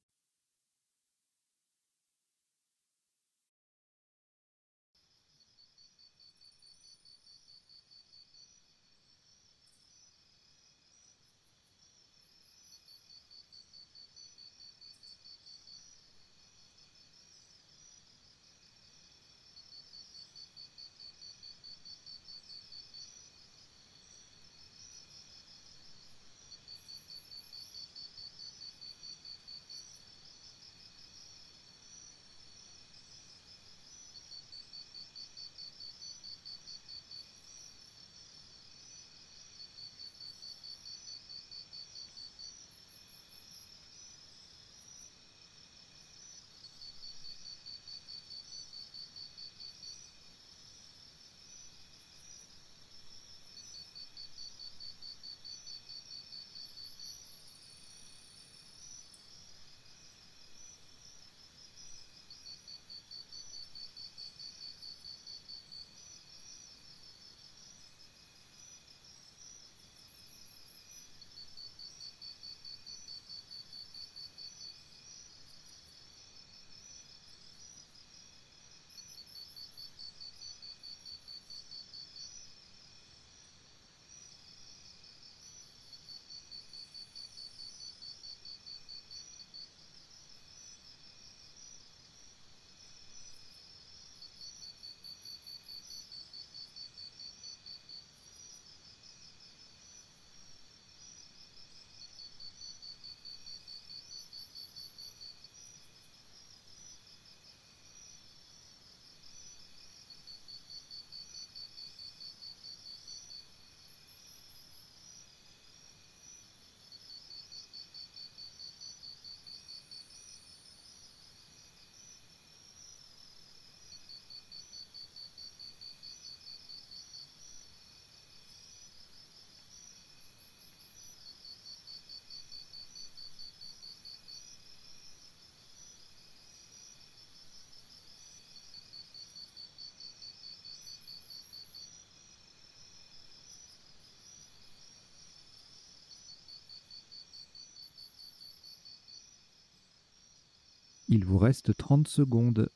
Il vous reste 30 secondes.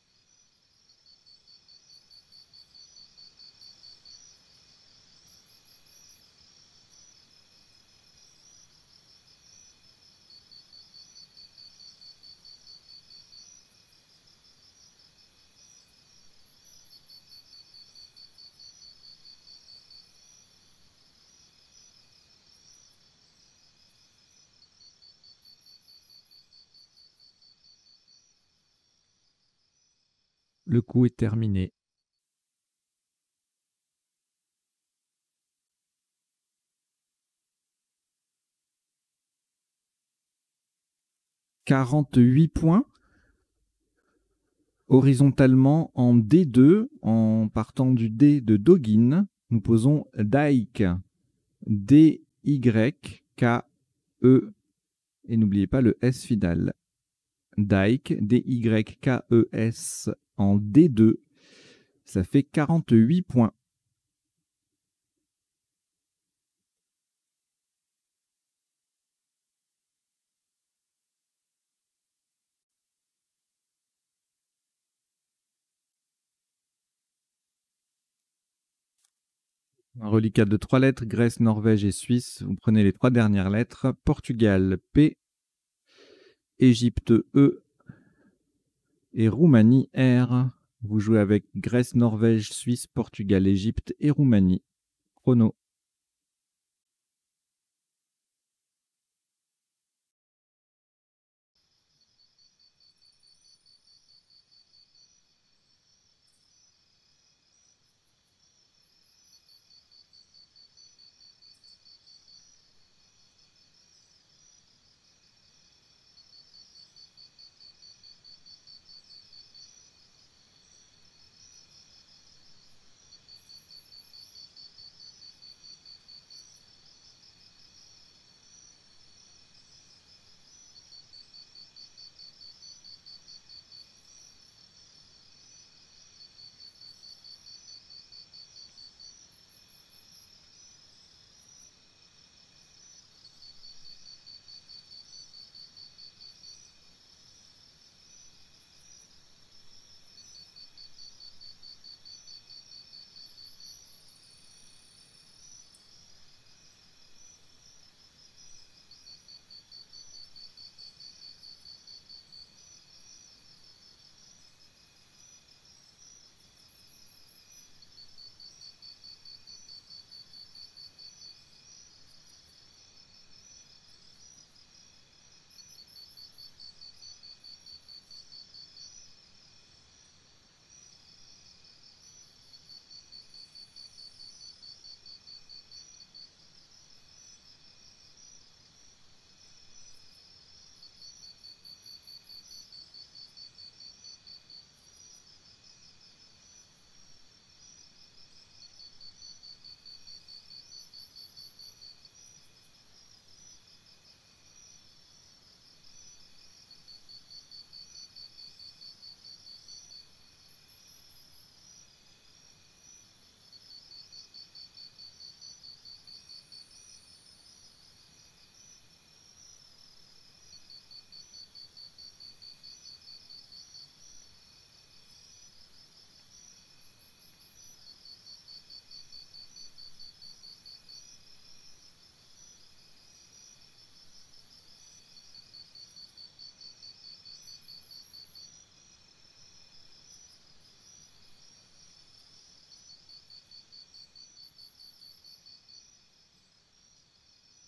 Le coup est terminé. « 48 points. Horizontalement en D2, en partant du D de Doggin, nous posons Dyke. D-Y-K-E. E. Et n'oubliez pas le S final. Dyke, D-Y-K-E-S en D2. Ça fait 48 points. Un reliquat de 3 lettres, Grèce, Norvège et Suisse. Vous prenez les 3 dernières lettres. Portugal, P. Égypte, E. Et Roumanie, R. Vous jouez avec Grèce, Norvège, Suisse, Portugal, Égypte et Roumanie. Chrono.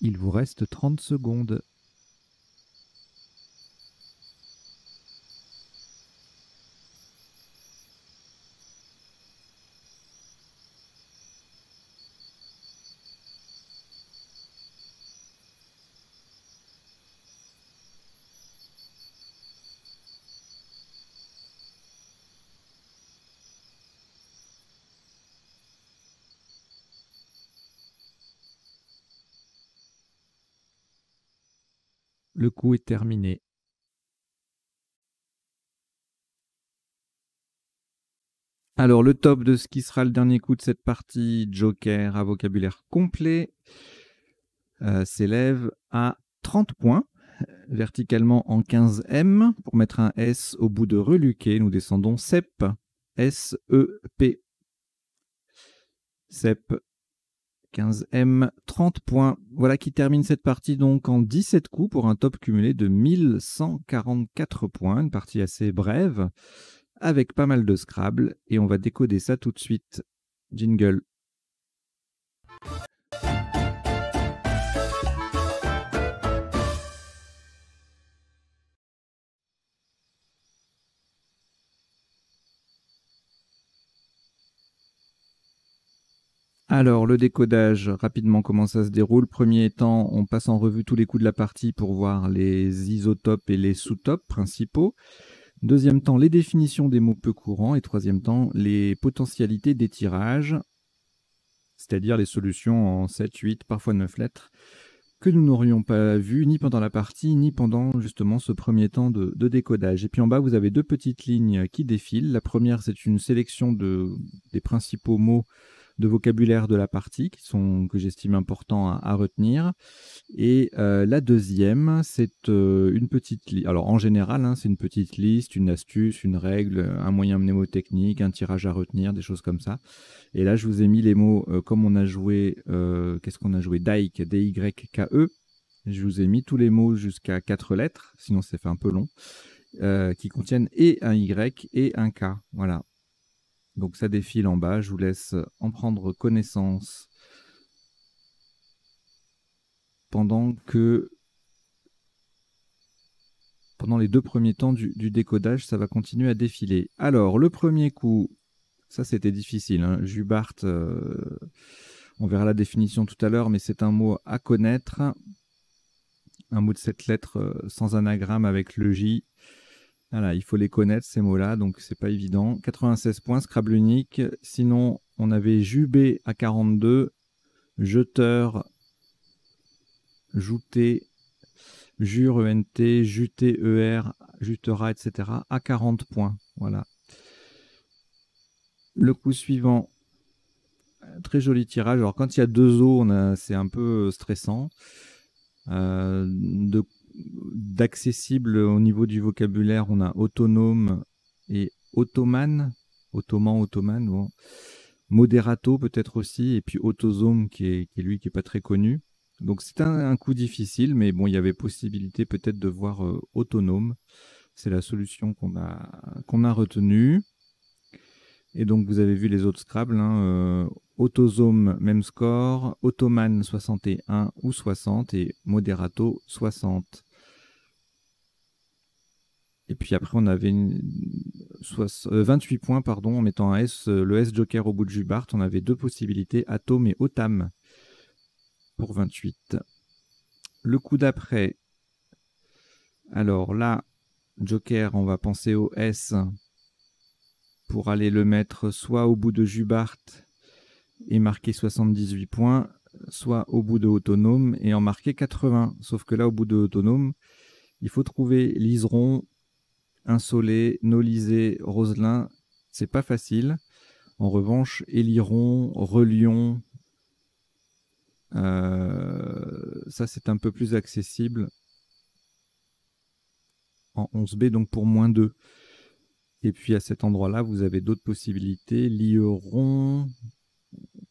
Il vous reste 30 secondes. Le coup est terminé. Alors, le top de ce qui sera le dernier coup de cette partie Joker à vocabulaire complet s'élève à 30 points, verticalement en 15M. Pour mettre un S au bout de reluqué, nous descendons SEP, S-E-P. SEP, 15M, 30 points. Voilà qui termine cette partie donc en 17 coups pour un top cumulé de 1144 points. Une partie assez brève, avec pas mal de Scrabble, et on va décoder ça tout de suite. Jingle. Alors, le décodage, rapidement, comment ça se déroule. Premier temps, on passe en revue tous les coups de la partie pour voir les isotopes et les sous-topes principaux. Deuxième temps, les définitions des mots peu courants. Et troisième temps, les potentialités des tirages, c'est-à-dire les solutions en 7, 8, parfois 9 lettres. que nous n'aurions pas vu ni pendant la partie, ni pendant justement ce premier temps de décodage. Et puis en bas, vous avez deux petites lignes qui défilent. La première, c'est une sélection des principaux mots de vocabulaire de la partie que j'estime important à retenir. Et la deuxième, c'est une petite liste. Alors en général, hein, c'est une petite liste, une astuce, une règle, un moyen mnémotechnique, un tirage à retenir, des choses comme ça. Et là, je vous ai mis les mots comme on a joué. Qu'est-ce qu'on a joué? Dyke, D-Y-K-E. Je vous ai mis tous les mots jusqu'à 4 lettres, sinon ça fait un peu long, qui contiennent et un Y et un K. Voilà. Donc ça défile en bas. Je vous laisse en prendre connaissance pendant les 2 premiers temps du décodage, ça va continuer à défiler. Alors, le premier coup, ça c'était difficile, hein. Jubart, on verra la définition tout à l'heure, mais c'est un mot à connaître. Un mot de 7 lettres sans anagramme avec le J. Voilà, il faut les connaître ces mots-là, donc c'est pas évident. 96 points, Scrabble unique. Sinon, on avait Jubé à 42, Jeteur, Jouté, Jure, ENT, Juté, ER, Jutera, etc. à 40 points. Voilà. Le coup suivant, très joli tirage. Alors quand il y a 2 os, c'est un peu stressant. D'accessible au niveau du vocabulaire, on a autonome et ottoman. Ottoman, bon. Moderato peut-être aussi, et puis autosome qui est lui qui est pas très connu. Donc c'est un coup difficile, mais bon, il y avait possibilité peut-être de voir autonome. C'est la solution qu'on a retenue. Et donc vous avez vu les autres Scrabble, hein, Autosome, même score, Ottoman 61 ou 60 et Moderato 60. Et puis après on avait 28 points pardon, en mettant le S joker au bout de Jubart. On avait 2 possibilités, Atom et Otam pour 28. Le coup d'après, alors là, joker, on va penser au S pour aller le mettre soit au bout de Jubart et marquer 78 points, soit au bout de Autonome et en marquer 80. Sauf que là, au bout de Autonome, il faut trouver Liseron, Insolé, Nolisé, Roselin. C'est pas facile. En revanche, Éliron, Relion, ça c'est un peu plus accessible en 11B, donc pour -2. Et puis à cet endroit-là, vous avez d'autres possibilités. Lieron,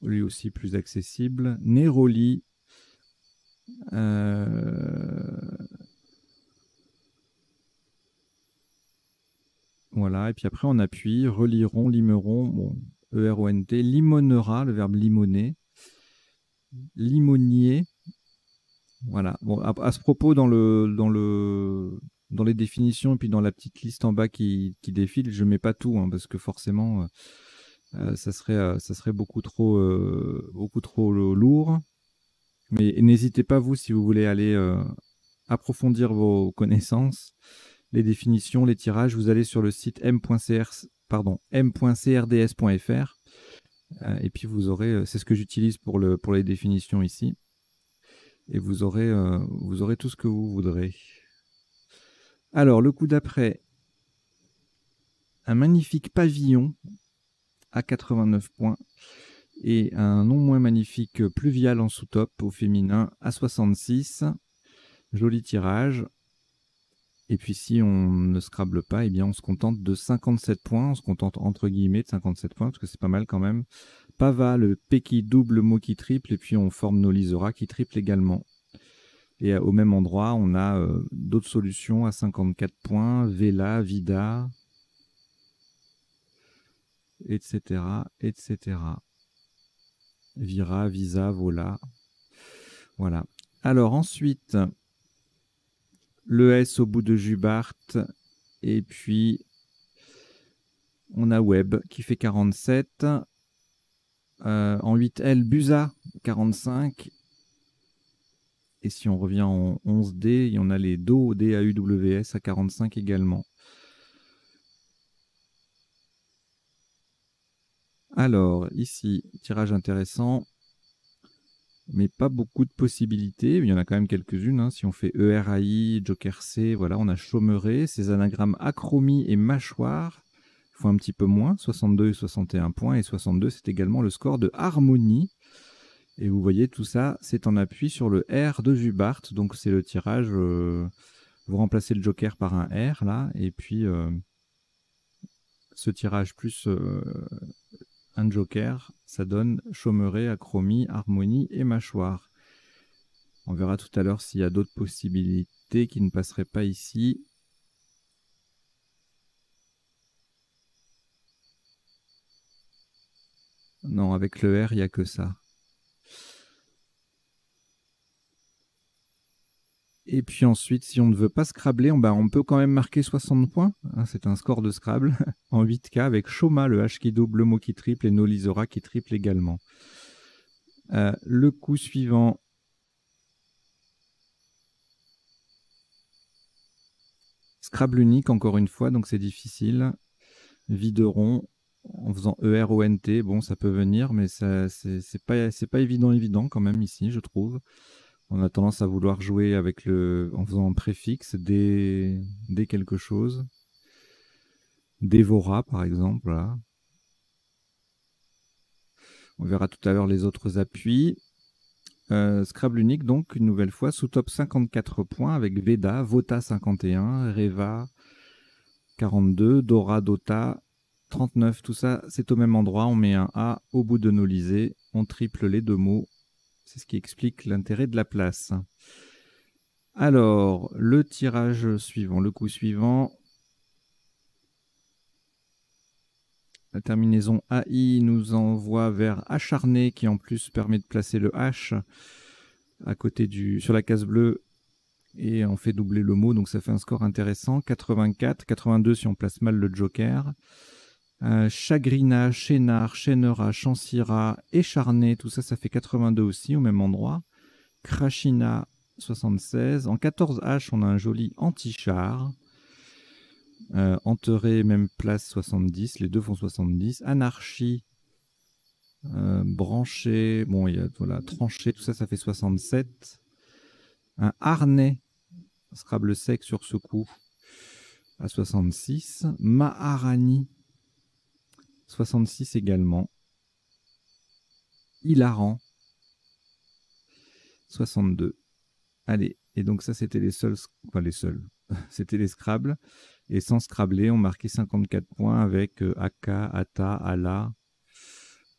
lui aussi plus accessible. Néroli. Voilà, et puis après on appuie, reliront, limeront, bon, E-R-O-N-T, limonera, le verbe limoner, limonier. Voilà. Bon, à ce propos, dans les définitions et puis dans la petite liste en bas qui défile, je mets pas tout, hein, parce que forcément, ça serait beaucoup trop lourd. Mais n'hésitez pas, vous, si vous voulez aller approfondir vos connaissances, les définitions, les tirages, vous allez sur le site m.crds.fr. Et puis vous aurez, c'est ce que j'utilise pour les définitions ici. Et vous aurez tout ce que vous voudrez. Alors, le coup d'après, un magnifique pavillon à 89 points et un non moins magnifique pluvial en sous-top au féminin à 66. Joli tirage. Et puis si on ne scrable pas, eh bien on se contente de 57 points. On se contente entre guillemets de 57 points parce que c'est pas mal quand même. Pava, le P qui double, mot qui triple, et puis on forme nos lisera qui triple également. Et au même endroit, on a d'autres solutions à 54 points, Vela, Vida, etc., etc. Vira, Visa, Vola. Voilà. Alors ensuite, le S au bout de Jubart, et puis on a Web qui fait 47. En 8L, Busa, 45. Et si on revient en 11D, il y en a les Do, D-A-U-W-S à 45 également. Alors, ici, tirage intéressant. mais pas beaucoup de possibilités. Il y en a quand même quelques-unes, hein. Si on fait ERAI, Joker C, voilà, on a chômeret, ces anagrammes acromie et mâchoire. Il faut un petit peu moins, 62 et 61 points. Et 62, c'est également le score de harmonie. Et vous voyez, tout ça, c'est en appui sur le R de Jubart. Donc c'est le tirage, vous remplacez le Joker par un R, là, et puis ce tirage plus un Joker, ça donne chômeret, acromie, harmonie et mâchoire. On verra tout à l'heure s'il y a d'autres possibilités qui ne passeraient pas ici. Non, avec le R, il n'y a que ça. Et puis ensuite, si on ne veut pas Scrabler, on peut quand même marquer 60 points. Hein, c'est un score de Scrabble en 8K avec Choma, le H qui double, le mot qui triple, et Nolisora qui triple également. Le coup suivant. Scrabble unique, encore une fois, donc c'est difficile. Videron, en faisant ERONT, bon, ça peut venir, mais c'est pas évident quand même ici, je trouve. On a tendance à vouloir jouer avec en faisant un préfixe dès quelque chose. Dévora, par exemple. Voilà. On verra tout à l'heure les autres appuis. Scrabble unique, donc, une nouvelle fois, sous top 54 points avec Veda, Vota 51, Reva 42, Dora, Dota 39. Tout ça, c'est au même endroit. On met un A au bout de nos lisées. On triple les deux mots. C'est ce qui explique l'intérêt de la place. Alors, le tirage suivant, le coup suivant. La terminaison AI nous envoie vers acharné, qui en plus permet de placer le H à côté sur la case bleue et on fait doubler le mot, donc ça fait un score intéressant. 84, 82 si on place mal le Joker. Chagrina, Chénard, Chénera, Chancira, Écharné, tout ça, ça fait 82 aussi au même endroit. Krashina, 76. En 14H, on a un joli anti-char. Enterré, même place, 70. Les deux font 70. Anarchie, branché, bon, il y a voilà, tranché, tout ça, ça fait 67. Un harnais, Scrabble sec sur ce coup, à 66. Maharani, 66 également. Hilarant, 62. Allez, et donc ça, c'était les seuls, enfin les seuls, c'était les Scrabble. Et sans Scrabbler, on marquait 54 points avec Aka, Ata, Ala,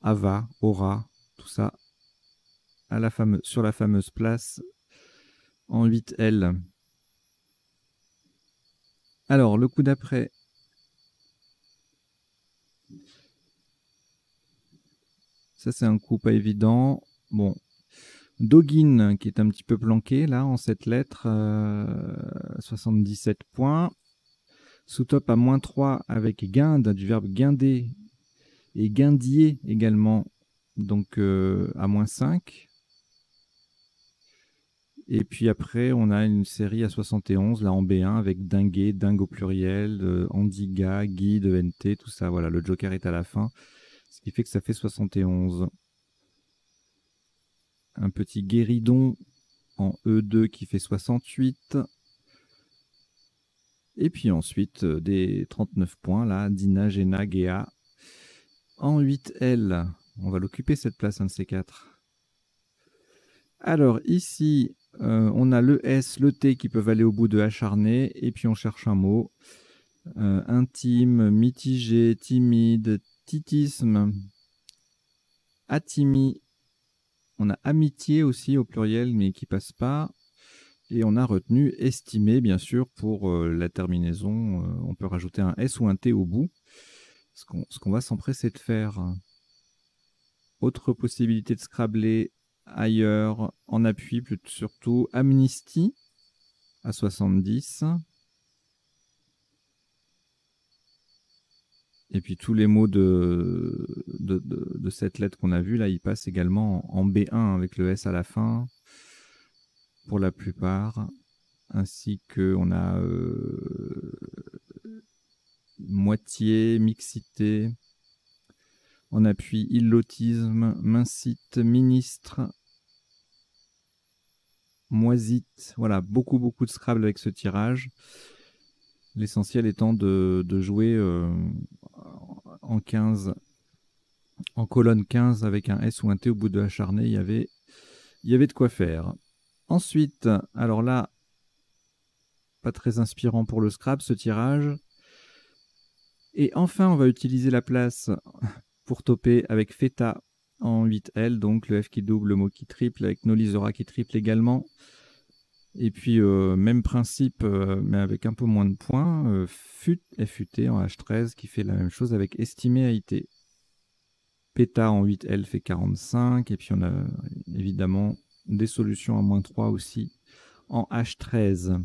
Ava, Aura, tout ça à sur la fameuse place en 8L. Alors, le coup d'après. Ça, c'est un coup pas évident. Bon. Doggin, qui est un petit peu planqué, là, en 7 lettres. 77 points. Sous-top à -3 avec guinde, du verbe guinder. Et guindier également. Donc, à -5. Et puis après, on a une série à 71, là en B1, avec dinguer, dingue au pluriel, andiga, guide, ENT, tout ça. Voilà, le Joker est à la fin. Ce qui fait que ça fait 71. Un petit guéridon en E2 qui fait 68. Et puis ensuite, des 39 points, là, Dina, Gena, Géa. En 8L, on va l'occuper cette place, un de ces quatre. Alors ici, on a le S, le T qui peuvent aller au bout de acharné, et puis on cherche un mot. Intime, mitigé, timide, titisme, atimi. On a amitié aussi au pluriel, mais qui passe pas. Et on a retenu estimé, bien sûr, pour la terminaison. On peut rajouter un S ou un T au bout, ce qu'on va s'empresser de faire. Autre possibilité de Scrabbler ailleurs, en appui, surtout amnistie à 70. Et puis tous les mots de cette lettre qu'on a vue, là, ils passent également en B1 avec le S à la fin, pour la plupart. Ainsi qu'on a moitié, mixité, en appui, illotisme, mincite, ministre, Moisite. Voilà, beaucoup de Scrabble avec ce tirage. L'essentiel étant de jouer en 15, en colonne 15 avec un S ou un T au bout de acharné. Il y avait de quoi faire. Ensuite, alors là, pas très inspirant pour le Scrabble ce tirage. Et enfin, on va utiliser la place pour toper avec Feta en 8L, donc le F qui double, le mot qui triple, avec Nolisora qui triple également. Et puis, même principe, mais avec un peu moins de points, FUT en H13 qui fait la même chose avec Estimé AIT. Peta en 8L fait 45, et puis on a évidemment des solutions à moins 3 aussi en H13.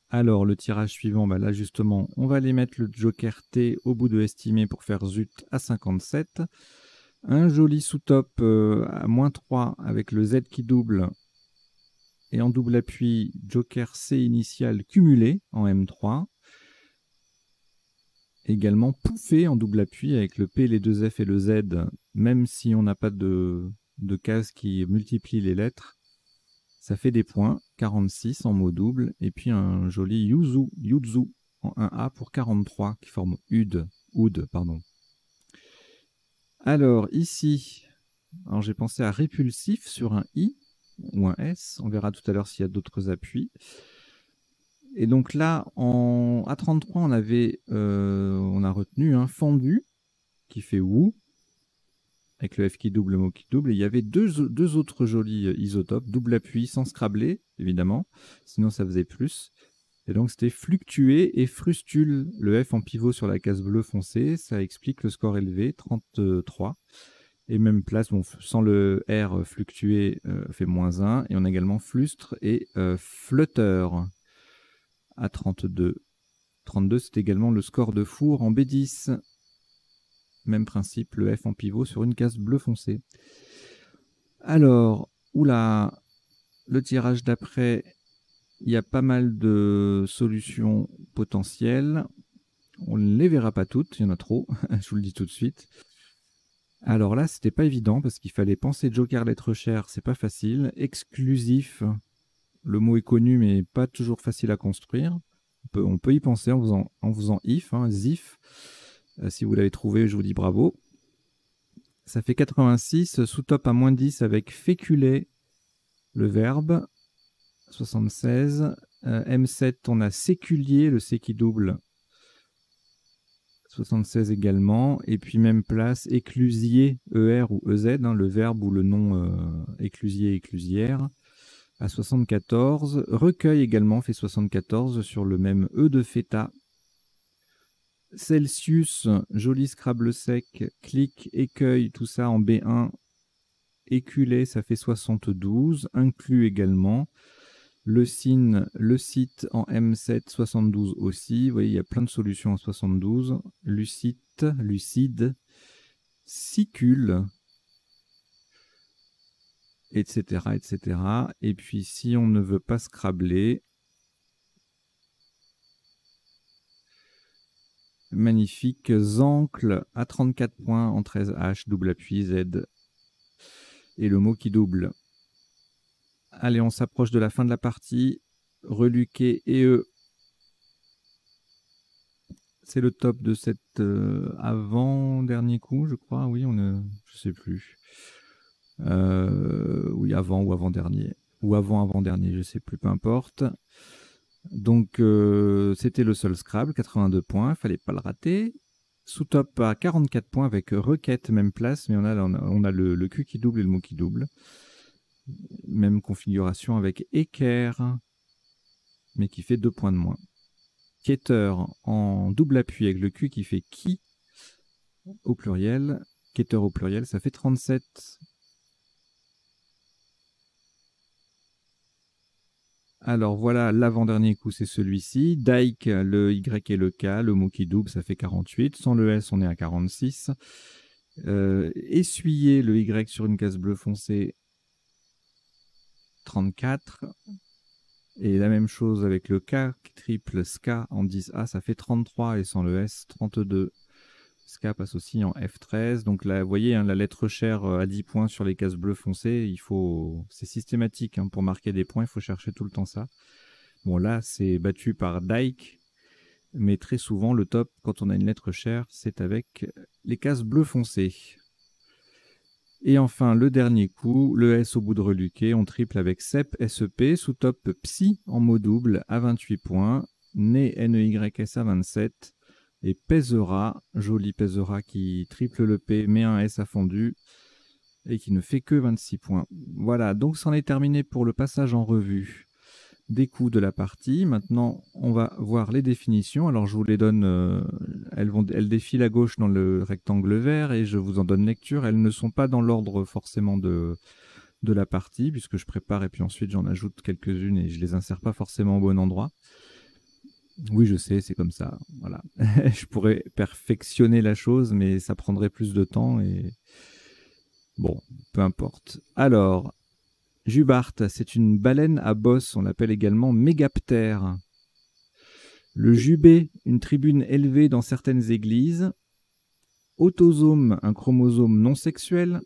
Alors, le tirage suivant, bah là justement, on va aller mettre le joker T au bout de estimé pour faire zut à 57. Un joli sous-top à moins 3 avec le Z qui double. Et en double appui, joker C initial cumulé en M3. Également pouffé en double appui avec le P, les deux F et le Z, même si on n'a pas de case qui multiplie les lettres. Ça fait des points, 46 en mot double, et puis un joli Yuzu en 1A pour 43, qui forme Oud, pardon. Alors ici, j'ai pensé à répulsif sur un I ou un S, on verra tout à l'heure s'il y a d'autres appuis. Et donc là, à 33, on a retenu un fendu qui fait Wou, avec le F qui double, le mot qui double. Et il y avait deux autres jolis isotopes, double appui sans scrabler, évidemment, sinon ça faisait plus. Et donc c'était fluctuer et frustule, le F en pivot sur la case bleue foncée, ça explique le score élevé, 33. Et même place, bon, sans le R fluctuer, fait -1. Et on a également flustre et flutter à 32. 32, c'est également le score de four en B10. Même principe, le F en pivot sur une case bleu foncé. Alors, oula, le tirage d'après, il y a pas mal de solutions potentielles. On ne les verra pas toutes, il y en a trop, je vous le dis tout de suite. Alors là, c'était pas évident parce qu'il fallait penser joker lettre chère, c'est pas facile. Exclusif, le mot est connu mais pas toujours facile à construire. On peut y penser en faisant if, zif. Si vous l'avez trouvé, je vous dis bravo. Ça fait 86, sous-top à -10 avec féculé, le verbe. 76. M7, on a séculier, le C qui double. 76 également. Et puis même place, éclusier, ER ou EZ, le verbe ou le nom éclusier, éclusière, à 74. Recueil également fait 74 sur le même E de Feta. Celsius, joli Scrabble sec, clic, écueil, tout ça en B1. Éculé, ça fait 72. Inclus également. Le signe, le site en M7, 72 aussi. Vous voyez, il y a plein de solutions en 72. Lucide, sicule, etc., etc. Et puis, si on ne veut pas scrabler, magnifique, Zancle à 34 points en 13H, double appui Z. Et le mot qui double. Allez, on s'approche de la fin de la partie. Reluqué et E. C'est le top de cet avant-dernier coup, je crois. Oui, je sais plus. Oui, avant ou avant-dernier. Ou avant-avant-dernier, je sais plus, peu importe. Donc, c'était le seul Scrabble, 82 points, fallait pas le rater. Sous-top à 44 points avec requête, même place, mais on a le Q qui double et le mot qui double. Même configuration avec équerre, mais qui fait 2 points de moins. Quêteur en double appui avec le Q qui fait qui au pluriel. Quêteur au pluriel, ça fait 37. Alors voilà, l'avant-dernier coup, c'est celui-ci. Dike, le Y et le K, le mot qui double, ça fait 48. Sans le S, on est à 46. Essuyer le Y sur une case bleue foncée, 34. Et la même chose avec le K triple SK en 10A, ça fait 33. Et sans le S, 32. Ska passe aussi en F13. Donc là, vous voyez, hein, la lettre chère à 10 points sur les cases bleues foncées, c'est systématique, hein, pour marquer des points, il faut chercher tout le temps ça. Bon, là, c'est battu par Dyke, mais très souvent, le top, quand on a une lettre chère, c'est avec les cases bleues foncées. Et enfin, le dernier coup, le S au bout de reluqué, on triple avec SEP, SEP, sous top Psy en mot double à 28 points, Né NEYS à 27, et Pèsera, joli Pèsera qui triple le P, met un S à fondu, et qui ne fait que 26 points. Voilà, donc c'en est terminé pour le passage en revue des coups de la partie. Maintenant, on va voir les définitions. Alors, je vous les donne, elles défilent à gauche dans le rectangle vert et je vous en donne lecture. Elles ne sont pas dans l'ordre forcément de la partie, puisque je prépare et puis ensuite j'en ajoute quelques-unes et je les insère pas forcément au bon endroit. Oui, je sais, c'est comme ça. Voilà. Je pourrais perfectionner la chose, mais ça prendrait plus de temps et bon, peu importe. Alors, Jubart, c'est une baleine à bosse, on l'appelle également mégaptère. Le jubé, une tribune élevée dans certaines églises. Autosome, un chromosome non sexuel.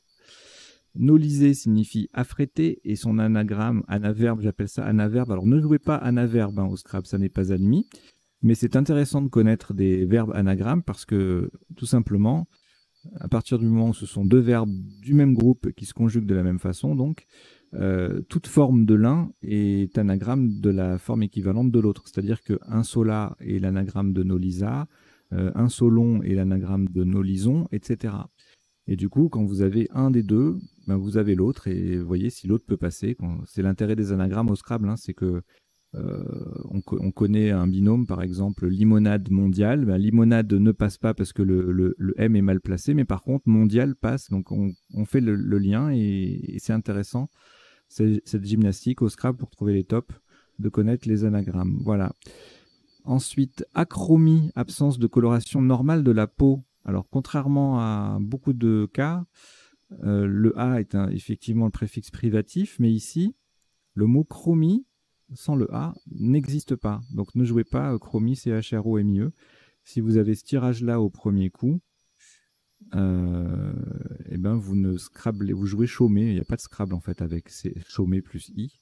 Nolisé signifie affrété et son anagramme, anaverbe, j'appelle ça anaverbe. Alors ne jouez pas anaverbe, hein, au Scrabble, ça n'est pas admis. Mais c'est intéressant de connaître des verbes anagrammes parce que tout simplement, à partir du moment où ce sont deux verbes du même groupe qui se conjuguent de la même façon, donc, toute forme de l'un est anagramme de la forme équivalente de l'autre. C'est-à-dire qu'un sola est l'anagramme de nolisa, un solon est l'anagramme de nolison, etc. Et du coup, quand vous avez un des deux, ben vous avez l'autre, et vous voyez si l'autre peut passer. C'est l'intérêt des anagrammes au Scrabble, hein, c'est que on connaît un binôme, par exemple, limonade mondiale. Ben, limonade ne passe pas parce que le M est mal placé, mais par contre, mondial passe. Donc on fait le lien et c'est intéressant, cette gymnastique au Scrabble pour trouver les tops, de connaître les anagrammes. Voilà. Ensuite, achromie, absence de coloration normale de la peau. Alors, contrairement à beaucoup de cas, le A est effectivement le préfixe privatif, mais ici, le mot chromie, sans le A, n'existe pas. Donc, ne jouez pas chromie, CHROMIE. Si vous avez ce tirage-là au premier coup, eh ben vous jouez chômé. Il n'y a pas de Scrabble en fait avec chômé plus I.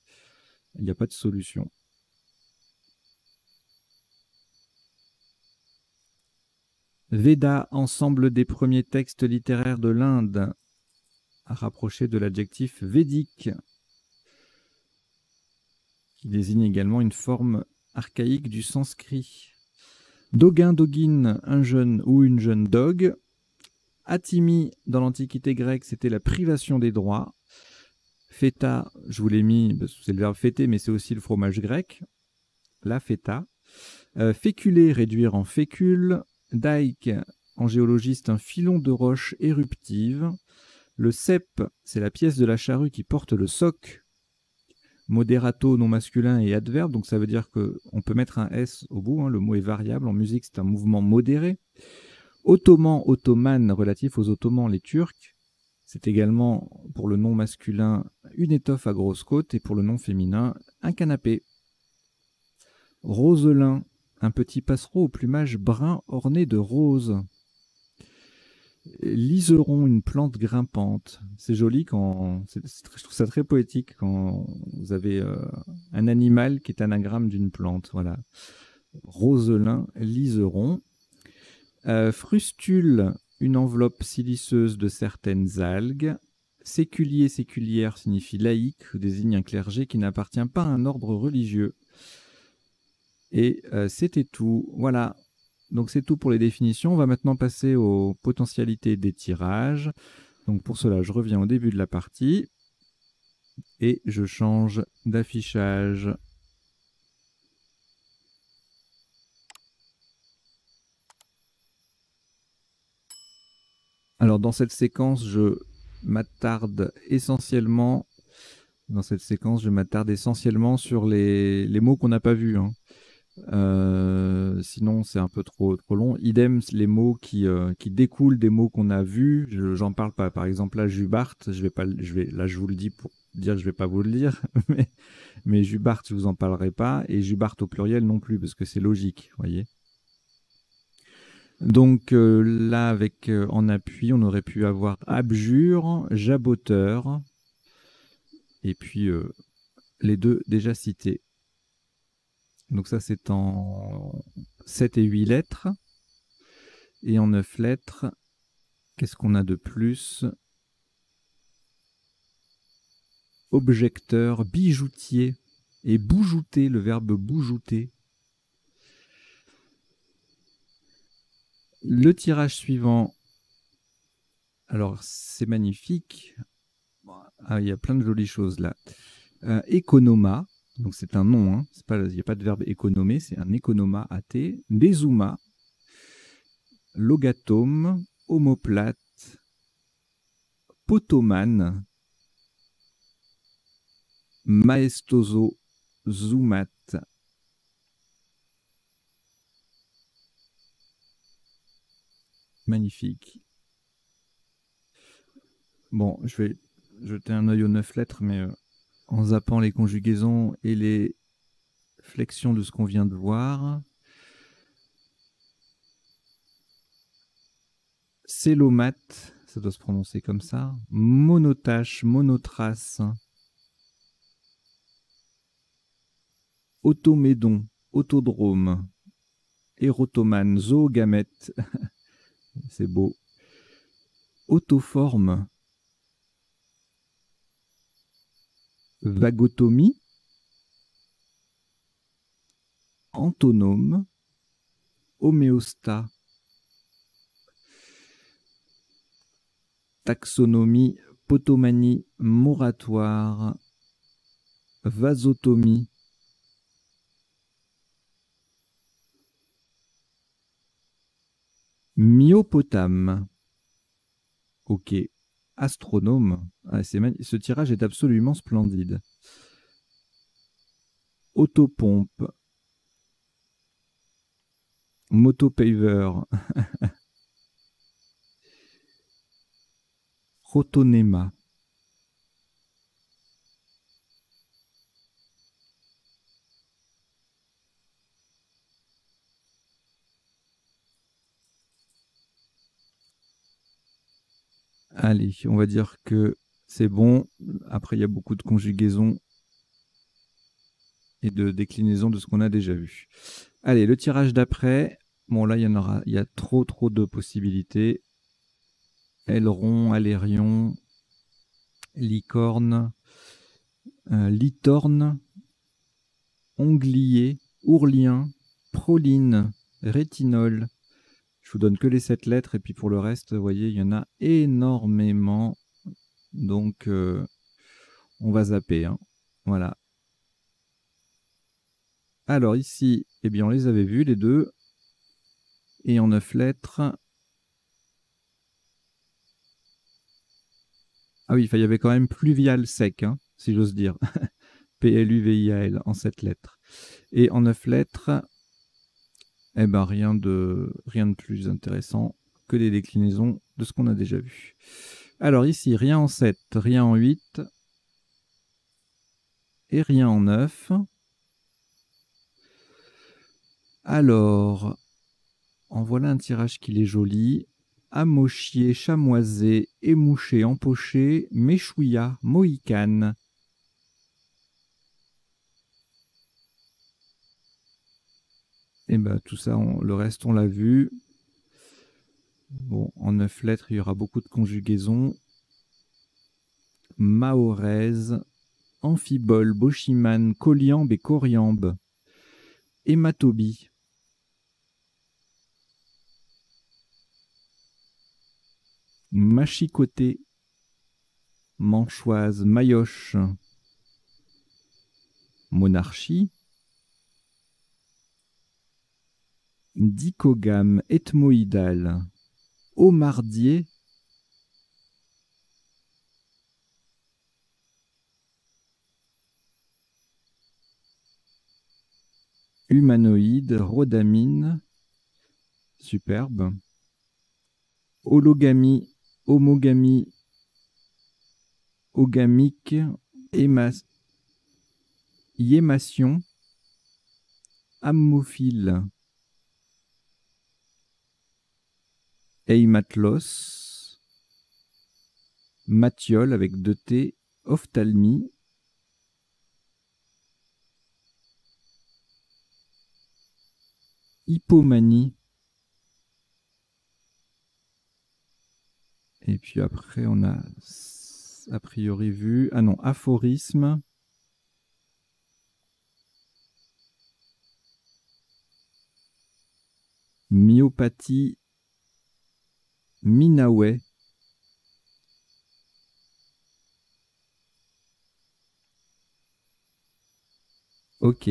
Il n'y a pas de solution. Veda, ensemble des premiers textes littéraires de l'Inde, rapproché de l'adjectif védique, qui désigne également une forme archaïque du sanskrit. Doguin, doguine, un jeune ou une jeune dogue. Atimi, dans l'Antiquité grecque, c'était la privation des droits. Feta, je vous l'ai mis, c'est le verbe fêter, mais c'est aussi le fromage grec. La feta. Féculer, réduire en fécule. Dike, en géologie, c'est un filon de roche éruptive. Le cep, c'est la pièce de la charrue qui porte le soc. Moderato, non masculin et adverbe, donc ça veut dire qu'on peut mettre un S au bout, hein, le mot est variable. En musique, c'est un mouvement modéré. Ottoman, ottoman, relatif aux Ottomans, les Turcs. C'est également, pour le nom masculin, une étoffe à grosse côte et pour le nom féminin, un canapé. Roselin, un petit passereau au plumage brun orné de rose. Liseron, une plante grimpante. C'est joli je trouve ça très poétique quand vous avez un animal qui est anagramme d'une plante. Voilà. Roselin, liseron. Frustule, une enveloppe siliceuse de certaines algues. Séculier, séculière signifie laïque, ou désigne un clergé qui n'appartient pas à un ordre religieux. Et c'était tout. Voilà. Donc c'est tout pour les définitions. On va maintenant passer aux potentialités des tirages. Donc pour cela, je reviens au début de la partie et je change d'affichage. Alors dans cette séquence, je m'attarde essentiellement sur les mots qu'on n'a pas vus, hein. Sinon c'est un peu trop long. Idem les mots qui découlent des mots qu'on a vus, j'en parle pas. Par exemple là Jubart, là je vous le dis pour dire que je vais pas vous le dire, mais Jubart je vous en parlerai pas et Jubart au pluriel non plus parce que c'est logique, voyez. Donc là, avec en appui, on aurait pu avoir abjure, jaboteur, et puis les deux déjà cités. Donc ça, c'est en 7 et 8 lettres. Et en 9 lettres, qu'est-ce qu'on a de plus? Objecteur, bijoutier et boujouter, le verbe boujouter. Le tirage suivant, alors c'est magnifique. Ah, il y a plein de jolies choses là. Economa, donc c'est un nom, hein. Il n'y a pas de verbe économer, c'est un economa AT. Desuma, logatome, omoplate, potomane, maestoso, zoomat. Magnifique. Bon, je vais jeter un œil aux 9 lettres, mais en zappant les conjugaisons et les flexions de ce qu'on vient de voir. Célomate, ça doit se prononcer comme ça. Monotache, monotrace. Automédon, autodrome. Érotomane, zoogamète. C'est beau. Autoforme. Vagotomie. Antonome. Homéostat. Taxonomie, potomanie, moratoire, vasotomie, myopotame. Ok. Astronome. Ah, ce tirage est absolument splendide. Autopompe. Motopaver. Rotonéma. Allez, on va dire que c'est bon. Après, il y a beaucoup de conjugaisons et de déclinaisons de ce qu'on a déjà vu. Allez, le tirage d'après. Bon, là, il y a trop de possibilités. Aileron, alérion, licorne, litorne, onglier, ourlien, proline, rétinol. Je vous donne que les 7 lettres et puis pour le reste, vous voyez, il y en a énormément. Donc, on va zapper. Hein. Voilà. Alors ici, eh bien, on les avait vus, les deux. Et en 9 lettres. Ah oui, il y avait quand même pluvial sec, hein, si j'ose dire. P-L-U-V-I-A-L en 7 lettres. Et en 9 lettres, eh ben, rien de plus intéressant que les déclinaisons de ce qu'on a déjà vu. Alors ici, rien en 7, rien en 8 et rien en 9. Alors, en voilà un tirage qui est joli. Amochier, chamoisé, émouché, empoché, méchouilla, mohicane. Et ben tout ça, le reste, on l'a vu. Bon, en 9 lettres, il y aura beaucoup de conjugaisons. Mahorez, amphibole, bochimane, coliambe et coriambe. Hématobie. Machicoté, manchoise, maillotche, monarchie, dicogame, ethmoïdal, homardier, humanoïde, rhodamine, superbe, hologamie, homogamie, ogamique, yémation, ammophile, Eimatlos, Mathiol avec 2 T, ophtalmie, hypomanie, et puis après on a a priori vu, ah non, aphorisme, myopathie, Minawe, ok.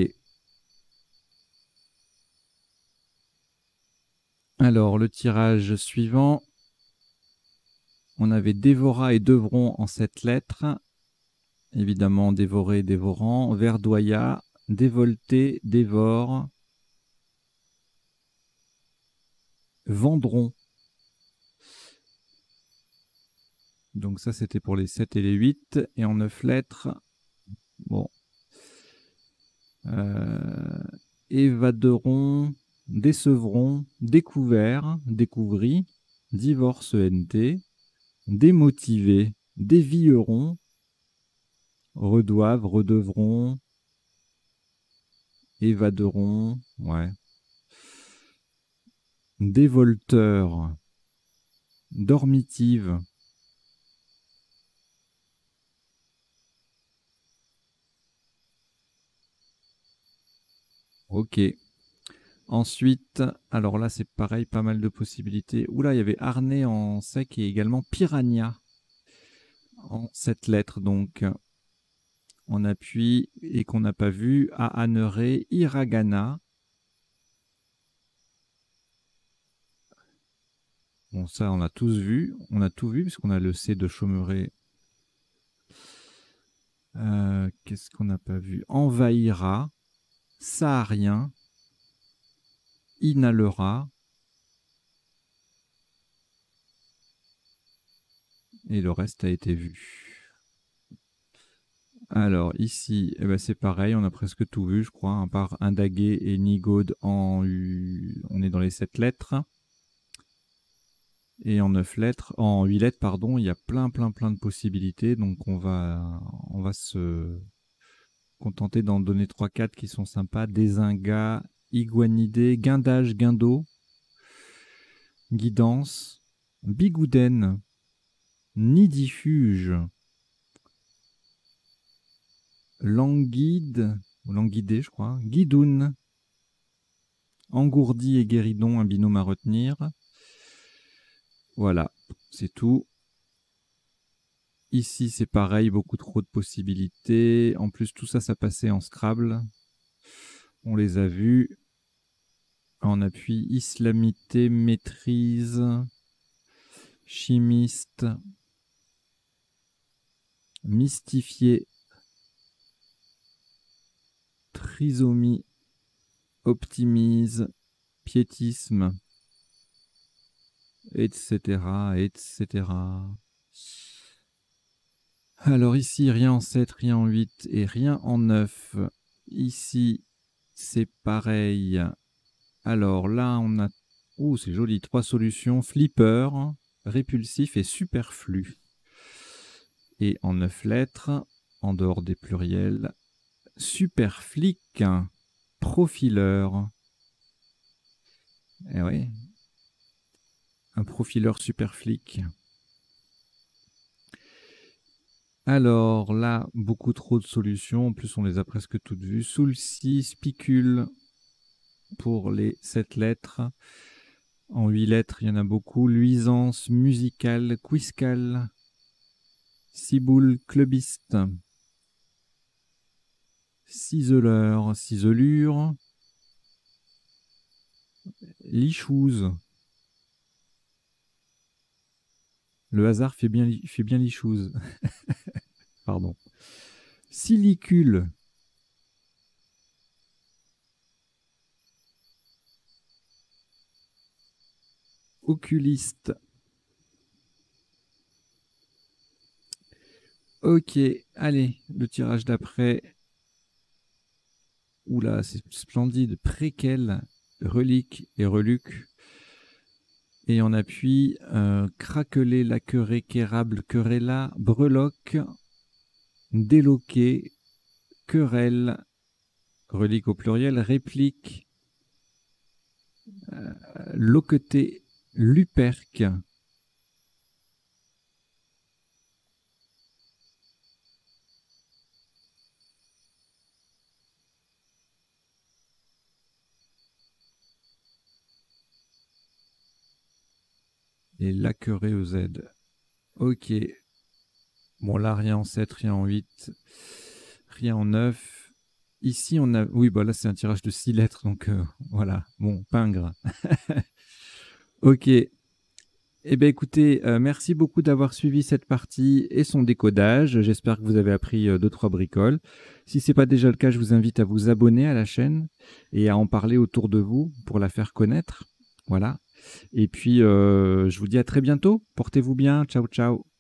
Alors, le tirage suivant, on avait Dévora et Devron en 7 lettres. Évidemment, dévoré, dévorant. Verdoya, dévolté, dévore. Vendron. Donc ça, c'était pour les 7 et les 8. Et en 9 lettres, bon. Évaderon, décevront, découvert, découvrit, divorce NT, démotivé, dévilleront, redoivent, redevront, évaderont, ouais. Dévolteur, dormitive, ok. Ensuite, alors là c'est pareil, pas mal de possibilités. Oula, il y avait harnais en sec et également piranha en 7 lettres, donc en appui et qu'on n'a pas vu, Ahanere, hiragana. Bon, ça on a tous vu, on a tout vu puisqu'on a le C de Chaumeret. Qu'est-ce qu'on n'a pas vu? Envahira, saharien, inhalera, et le reste a été vu. Alors ici, eh ben, c'est pareil, on a presque tout vu, je crois, à part Indagué et Nigaude en on est dans les 7 lettres. Et en 9 lettres, en 8 lettres, pardon, il y a plein de possibilités, donc on va se contenter d'en donner 3-4 qui sont sympas. Désinga, iguanidé, guindage, guindo, guidance, bigouden, nidifuge, languide, ou languidé je crois, guidoun, engourdi et guéridon, un binôme à retenir. Voilà, c'est tout. Ici c'est pareil, beaucoup trop de possibilités. En plus tout ça, ça passait en Scrabble. On les a vus. En appui, islamité, maîtrise, chimiste, mystifié, trisomie, optimise, piétisme, etc., etc. Alors ici, rien en 7, rien en 8 et rien en 9. Ici, c'est pareil. Alors là, on a... Oh, c'est joli, 3 solutions. Flipper, répulsif et superflu. Et en 9 lettres, en dehors des pluriels, superflic, profileur. Eh oui, un profileur superflic. Alors là, beaucoup trop de solutions. En plus, on les a presque toutes vues. Soulcy, spicule pour les 7 lettres. En 8 lettres, il y en a beaucoup. Luisance, musicale, quiscal, ciboule, clubiste, ciseleur, ciselure, lichouse. Le hasard fait bien lichouse. Pardon. Silicule. Oculiste. Ok, allez, le tirage d'après. Oula, c'est splendide. Préquel, relique et reluque. Et en appui, craqueler, lacquerer, quérable, querella, breloque, déloquer, querelle, relique au pluriel, réplique, loqueter, luperque. Et lacquerer au Z. Ok. Bon, là, rien en 7, rien en 8, rien en 9. Ici, on a... Oui, bah là, c'est un tirage de 6 lettres, donc voilà. Bon, pingre. Ok. Eh bien, écoutez, merci beaucoup d'avoir suivi cette partie et son décodage. J'espère que vous avez appris 2-3 bricoles. Si ce n'est pas déjà le cas, je vous invite à vous abonner à la chaîne et à en parler autour de vous pour la faire connaître. Voilà. Et puis, je vous dis à très bientôt. Portez-vous bien. Ciao, ciao.